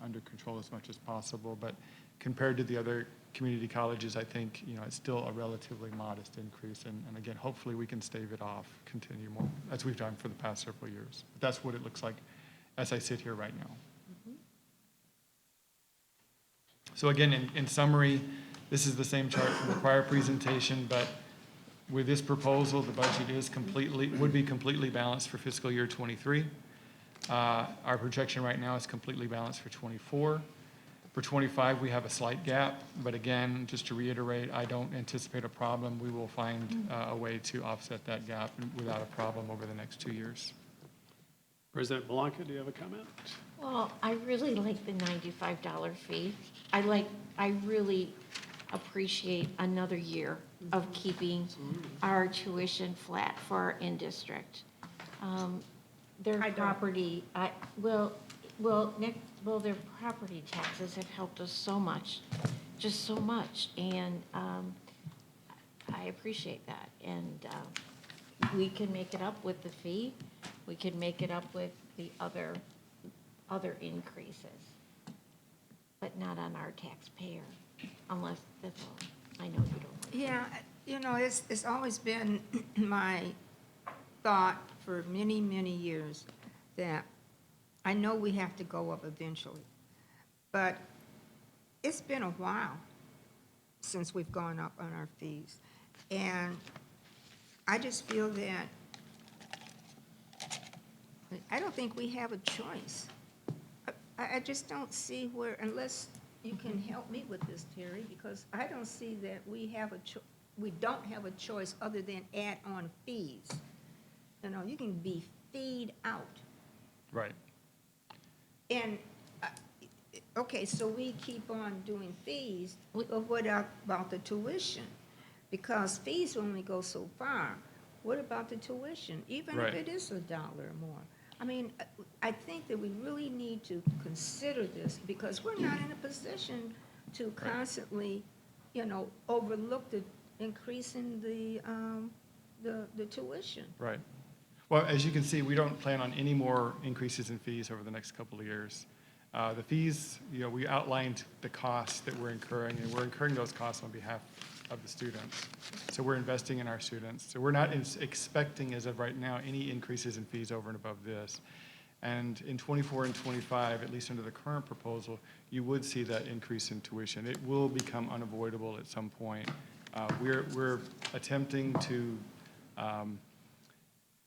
[SPEAKER 8] under control as much as possible, but compared to the other community colleges, I think, it's still a relatively modest increase, and again, hopefully we can stave it off, continue more, as we've done for the past several years. But that's what it looks like as I sit here right now. So again, in summary, this is the same chart from the prior presentation, but with this proposal, the budget would be completely balanced for fiscal year 23. Our projection right now is completely balanced for 24. For 25, we have a slight gap, but again, just to reiterate, I don't anticipate a problem. We will find a way to offset that gap without a problem over the next 2 years.
[SPEAKER 1] President Blanca, do you have a comment?
[SPEAKER 5] Well, I really like the $95 fee. I really appreciate another year of keeping our tuition flat for our in-district. Their
[SPEAKER 2] I don't.
[SPEAKER 5] property, their property taxes have helped us so much, just so much, and I appreciate that. And we can make it up with the fee. We can make it up with the other increases, but not on our taxpayer, unless that's all. I know you don't.
[SPEAKER 2] Yeah, it's always been my thought for many, many years that I know we have to go up eventually, but it's been a while since we've gone up on our fees. And I just feel that I don't think we have a choice. I just don't see where, unless you can help me with this, Terry, because I don't see that we don't have a choice other than add on fees. You can be feed out.
[SPEAKER 8] Right.
[SPEAKER 2] And, okay, so we keep on doing fees, but what about the tuition? Because fees only go so far. What about the tuition, even if
[SPEAKER 8] Right.
[SPEAKER 2] it is $1 or more? I mean, I think that we really need to consider this because we're not in a position to constantly, overlook the increase in the tuition.
[SPEAKER 8] Right. Well, as you can see, we don't plan on any more increases in fees over the next couple of years. The fees, we outlined the costs that we're incurring, and we're incurring those costs on behalf of the students. So we're investing in our students. So we're not expecting, as of right now, any increases in fees over and above this. And in 24 and 25, at least under the current proposal, you would see that increase in tuition. It will become unavoidable at some point. We're attempting to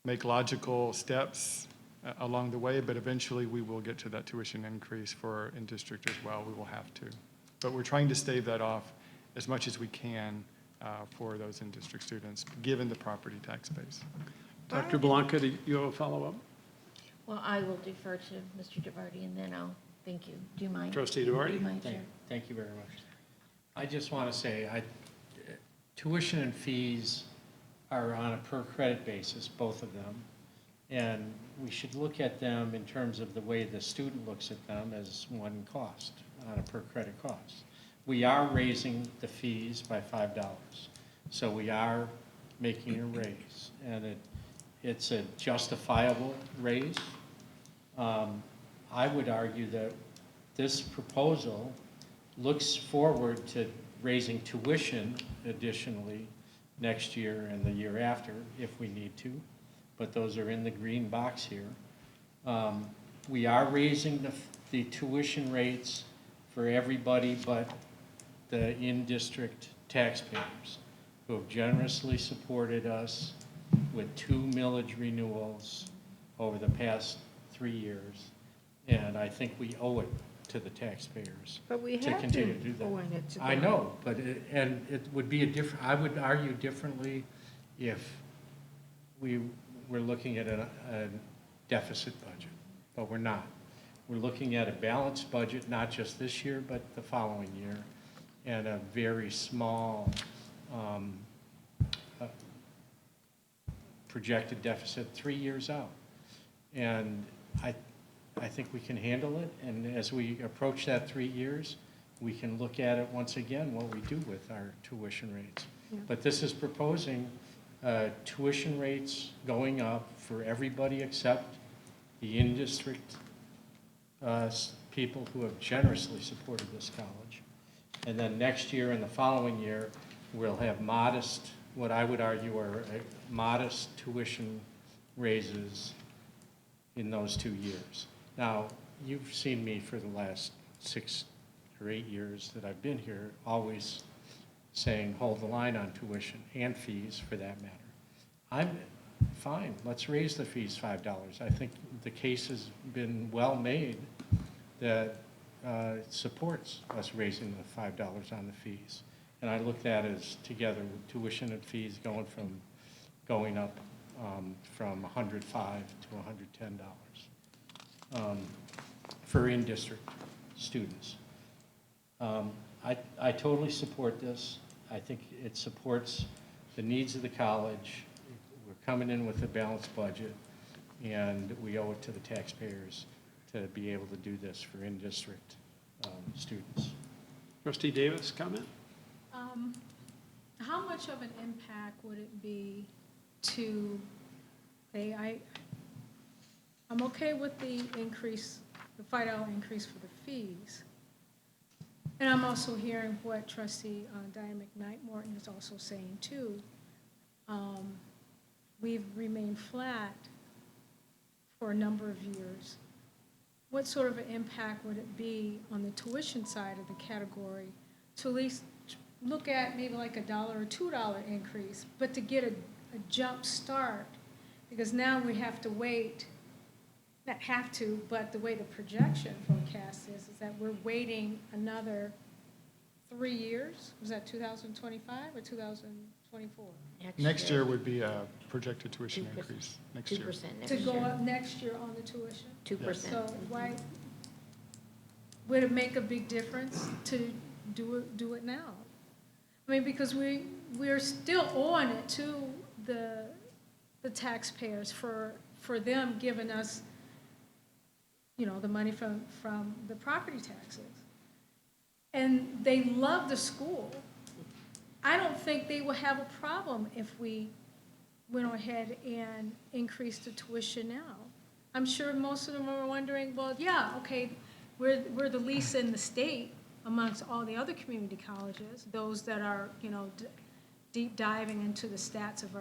[SPEAKER 8] make logical steps along the way, but eventually we will get to that tuition increase for in-district as well. We will have to. But we're trying to stave that off as much as we can for those in-district students, given the property tax base.
[SPEAKER 1] Dr. Blanca, do you have a follow-up?
[SPEAKER 5] Well, I will defer to Mr. DeVarty, and then I'll, thank you. Do you mind?
[SPEAKER 1] Trustee
[SPEAKER 5] Do you
[SPEAKER 1] DeVarty?
[SPEAKER 5] mind, Chair?
[SPEAKER 6] Thank you very much. I just want to say, tuition and fees are on a per-credit basis, both of them, and we should look at them in terms of the way the student looks at them as one cost, on a per-credit cost. We are raising the fees by $5, so we are making a raise, and it's a justifiable raise. I would argue that this proposal looks forward to raising tuition additionally next year and the year after if we need to, but those are in the green box here. We are raising the tuition rates for everybody but the in-district taxpayers who have generously supported us with 2 millage renewals over the past 3 years. And I think we owe it to the taxpayers.
[SPEAKER 2] But we
[SPEAKER 6] To
[SPEAKER 2] have to
[SPEAKER 6] continue to do that.
[SPEAKER 2] go in it to
[SPEAKER 6] I
[SPEAKER 2] do
[SPEAKER 6] know, but it would be a different, I would argue differently if we were looking at a deficit budget, but we're not. We're looking at a balanced budget, not just this year, but the following year, and a very small projected deficit 3 years out. And I think we can handle it, and as we approach that 3 years, we can look at it once again, what we do with our tuition rates. But this is proposing tuition rates going up for everybody except the in-district people who have generously supported this college. And then next year and the following year, we'll have modest, what I would argue are modest tuition raises in those 2 years. Now, you've seen me for the last 6 or 8 years that I've been here, always saying, hold the line on tuition and fees for that matter. I'm fine, let's raise the fees $5. I think the case has been well made that supports us raising the $5 on the fees. And I look at that as together with tuition and fees going up from $105 to $110 for in-district students. I totally support this. I think it supports the needs of the college. We're coming in with a balanced budget, and we owe it to the taxpayers to be able to do this for in-district students.
[SPEAKER 1] Trustee Davis, comment?
[SPEAKER 11] How much of an impact would it be to, I'm okay with the increase, the $5 increase for the fees. And I'm also hearing what Trustee Diane McKnight-Morton is also saying too. We've remained flat for a number of years. What sort of an impact would it be on the tuition side of the category to at least look at maybe like $1 or $2 increase, but to get a jump start? Because now we have to wait, not have to, but the way the projection forecast is that we're waiting another 3 years. Was that 2025 or 2024?
[SPEAKER 8] Next year would be a projected tuition
[SPEAKER 5] 2%.
[SPEAKER 8] increase next year.
[SPEAKER 5] 2% next
[SPEAKER 11] To go
[SPEAKER 5] year.
[SPEAKER 11] up next year on the tuition?
[SPEAKER 5] 2%.
[SPEAKER 11] So why, would it make a big difference to do it now? I mean, because we're still owing it to the taxpayers for them giving us, the money from the property taxes. And they love the school. I don't think they will have a problem if we went ahead and increased the tuition now. I'm sure most of them are wondering, well, yeah, okay, we're the least in the state amongst all the other community colleges, those that are, deep diving into the stats of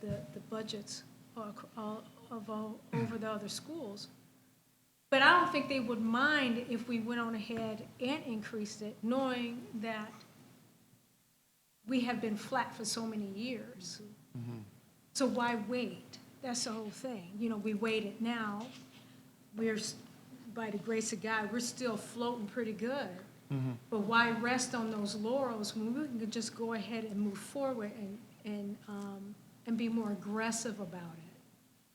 [SPEAKER 11] the budgets over the other schools. But I don't think they would mind if we went on ahead and increased it, knowing that we have been flat for so many years. So why wait? That's the whole thing. We waited now. We're, by the grace of God, we're still floating pretty good. But why rest on those laurels when we can just go ahead and move forward and be more aggressive about it?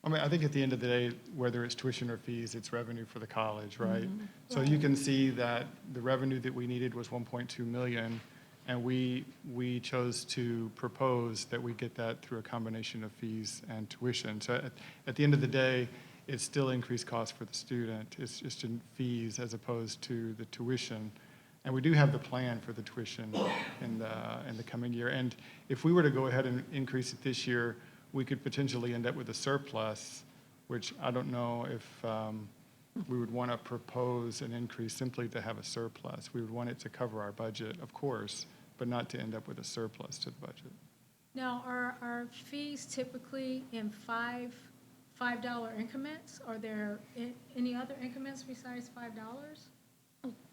[SPEAKER 8] I mean, I think at the end of the day, whether it's tuition or fees, it's revenue for the college, right? So you can see that the revenue that we needed was 1.2 million, and we chose to propose that we get that through a combination of fees and tuition. So at the end of the day, it's still increased cost for the student. It's just in fees as opposed to the tuition. And we do have the plan for the tuition in the coming year. And if we were to go ahead and increase it this year, we could potentially end up with a surplus, which I don't know if we would want to propose an increase simply to have a surplus. We would want it to cover our budget, of course, but not to end up with a surplus to the budget.
[SPEAKER 11] Now, are fees typically in $5 increments? Are there any other increments besides $5?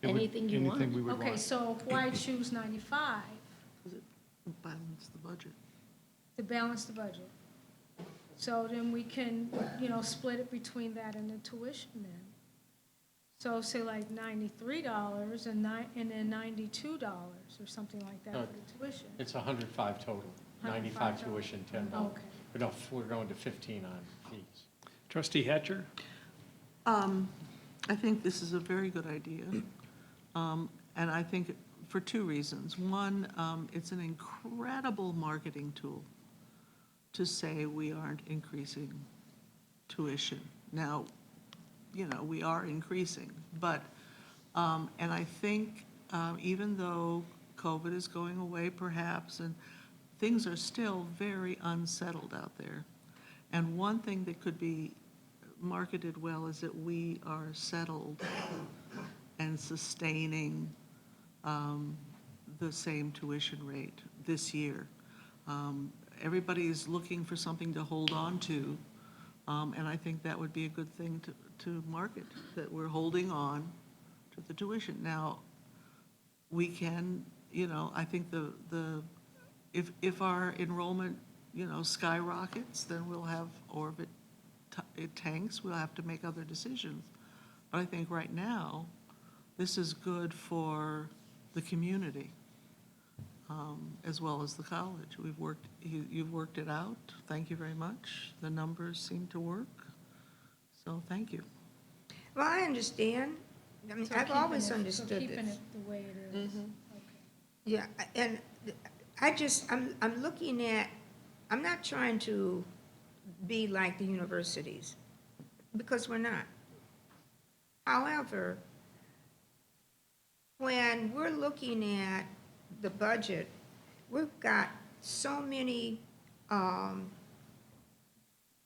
[SPEAKER 5] Anything you want.
[SPEAKER 8] Anything we would want.
[SPEAKER 11] Okay, so why choose 95
[SPEAKER 3] Because it balance the budget.
[SPEAKER 11] to balance the budget? So then we can, split it between that and the tuition then. So say like $93 and then $92 or something like that
[SPEAKER 6] No,
[SPEAKER 11] for the tuition.
[SPEAKER 6] It's 105 total, 95
[SPEAKER 11] $105.
[SPEAKER 6] tuition, $10.
[SPEAKER 11] Okay.
[SPEAKER 6] But no, we're going to 15 on fees.
[SPEAKER 1] Trustee Hatcher?
[SPEAKER 3] I think this is a very good idea. And I think for two reasons. One, it's an incredible marketing tool to say we aren't increasing tuition. Now, you know, we are increasing, but, and I think even though COVID is going away perhaps, and things are still very unsettled out there. And one thing that could be marketed well is that we are settled and sustaining the same tuition rate this year. Everybody is looking for something to hold on to, and I think that would be a good thing to market, that we're holding on to the tuition. Now, we can, you know, I think if our enrollment, you know, skyrockets, then we'll have, or if it tanks, we'll have to make other decisions. But I think right now, this is good for the community, as well as the college. You've worked it out. Thank you very much. The numbers seem to work. So thank you.
[SPEAKER 2] Well, I understand. I mean,
[SPEAKER 11] So
[SPEAKER 2] I've
[SPEAKER 11] keeping
[SPEAKER 2] always
[SPEAKER 11] it- so
[SPEAKER 2] understood
[SPEAKER 11] keeping
[SPEAKER 2] this.
[SPEAKER 11] it the way it is. Okay.
[SPEAKER 2] Yeah, and I'm looking at, I'm not trying to be like the universities, because we're not. However, when we're looking at the budget, we've got so many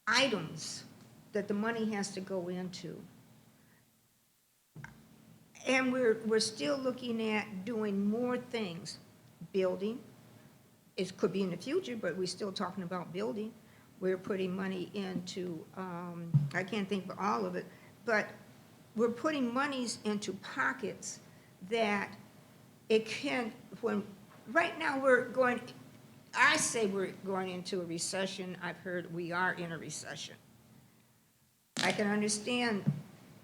[SPEAKER 2] items that the money has to go into. And we're still looking at doing more things, building. It could be in the future, but we're still talking about building. We're putting money into, I can't think of all of it, but we're putting monies into pockets that it can, right now I say we're going into a recession. I've heard we are in a recession. I can understand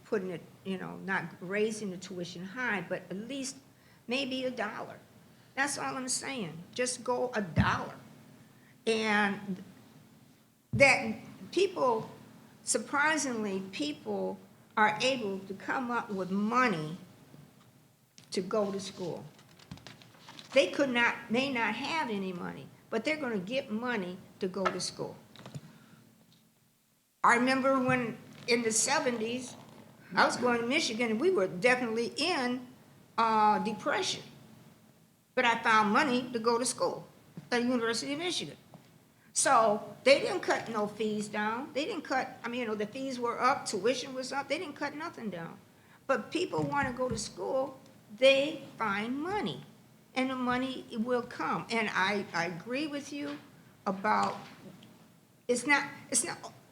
[SPEAKER 2] putting it, you know, not raising the tuition high, but at least maybe $1. That's all I'm saying. Just go $1. And that people, surprisingly, people are able to come up with money to go to school. They may not have any money, but they're going to get money to go to school. I remember when, in the 70s, I was going to Michigan, and we were definitely in depression. But I found money to go to school at the University of Michigan. So they didn't cut no fees down. They didn't cut, I mean, you know, the fees were up, tuition was up. They didn't cut nothing down. But people want to go to school, they find money. And the money will come. And I agree with you about,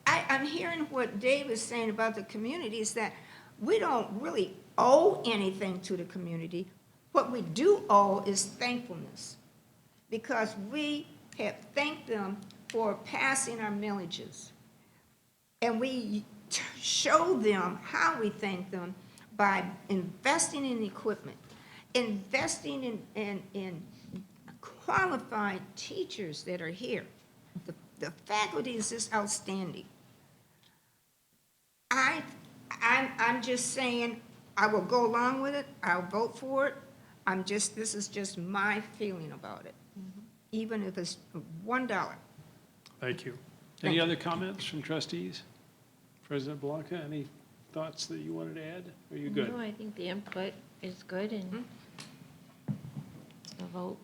[SPEAKER 2] I'm hearing what Dave is saying about the community is that we don't really owe anything to the community. What we do owe is thankfulness, because we have thanked them for passing our millages. And we show them how we thank them by investing in equipment, investing in qualified teachers that are here. The faculty is just outstanding. I'm just saying, I will go along with it, I'll vote for it. This is just my feeling about it, even if it's $1.
[SPEAKER 1] Thank you.
[SPEAKER 2] Thank
[SPEAKER 1] Any
[SPEAKER 2] you.
[SPEAKER 1] other comments from trustees? President Blanca, any thoughts that you wanted to add? Are you good?
[SPEAKER 5] No, I think the input is good, and the vote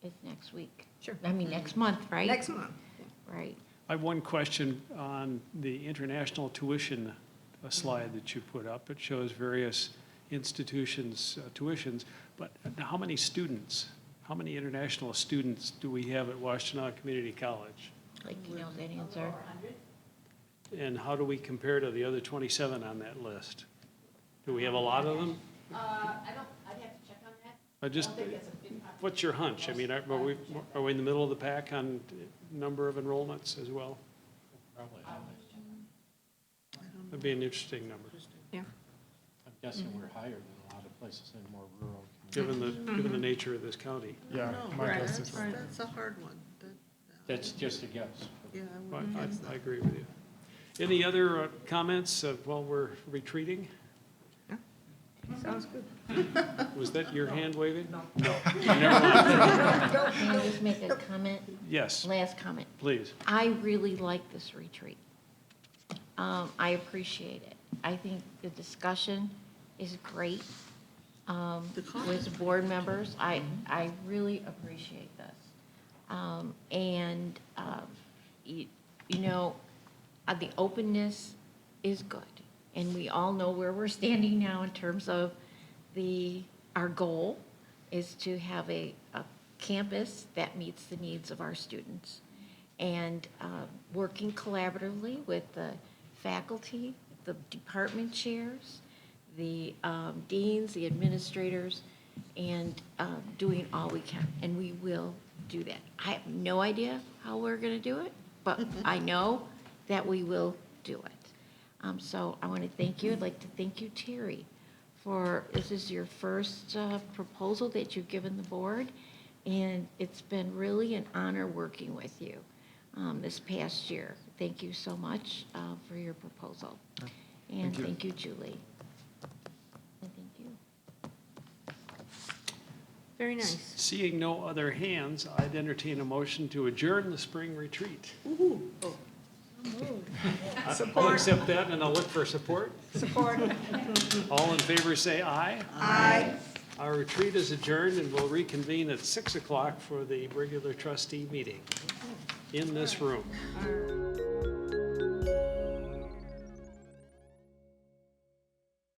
[SPEAKER 5] is next week.
[SPEAKER 2] Sure.
[SPEAKER 5] I mean, next month, right?
[SPEAKER 2] Next month.
[SPEAKER 5] Right.
[SPEAKER 1] I have one question on the international tuition slide that you put up. It shows various institutions' tuitions, but how many students, how many international students do we have at Washtenaw Community College?
[SPEAKER 5] Like, you know that answer.
[SPEAKER 1] And how do we compare to the other 27 on that list? Do we have a lot of them?
[SPEAKER 10] I'd have to check on that.
[SPEAKER 1] Just, what's your hunch? I mean, are we in the middle of the pack on number of enrollments as well?
[SPEAKER 6] Probably.
[SPEAKER 1] That'd be an interesting number.
[SPEAKER 2] Yeah.
[SPEAKER 6] guessing we're higher than a lot of places in more rural
[SPEAKER 1] given
[SPEAKER 6] communities.
[SPEAKER 1] given the nature of this county.
[SPEAKER 8] Yeah,
[SPEAKER 3] No,
[SPEAKER 8] my guess
[SPEAKER 3] that's,
[SPEAKER 8] is.
[SPEAKER 3] that's a hard one.
[SPEAKER 6] That's just a guess.
[SPEAKER 3] Yeah, I
[SPEAKER 1] But
[SPEAKER 3] wouldn't guess
[SPEAKER 1] I
[SPEAKER 3] that.
[SPEAKER 1] agree with you. Any other comments while we're retreating?
[SPEAKER 2] Sounds good.
[SPEAKER 1] Was that your hand waving? No. Never mind.
[SPEAKER 5] Can I just make a comment?
[SPEAKER 1] Yes,
[SPEAKER 5] Last comment.
[SPEAKER 1] please.
[SPEAKER 5] I really like this retreat. I appreciate it. I think the discussion is great with board members. I really appreciate this. You know, the openness is good. And we all know where we're standing now in terms of our goal is to have a campus that meets the needs of our students. And working collaboratively with the faculty, the department chairs, the deans, the administrators, and doing all we can. And we will do that. I have no idea how we're going to do it, but I know that we will do it. So I want to thank you. I'd like to thank you, Terry, this is your first proposal that you've given the board, and it's been really an honor working with you this past year. Thank you so much for your proposal. And thank you, Julie. And thank you.
[SPEAKER 2] Very nice.
[SPEAKER 1] Seeing no other hands, I'd entertain a motion to adjourn the spring retreat.
[SPEAKER 3] Ooh, oh,
[SPEAKER 1] I'll accept that, and I'll look for support.
[SPEAKER 2] Support.
[SPEAKER 1] All in favor, say aye.
[SPEAKER 2] Aye.
[SPEAKER 1] Our retreat is adjourned, and we'll reconvene at 6 o'clock for the regular trustee meeting in this room.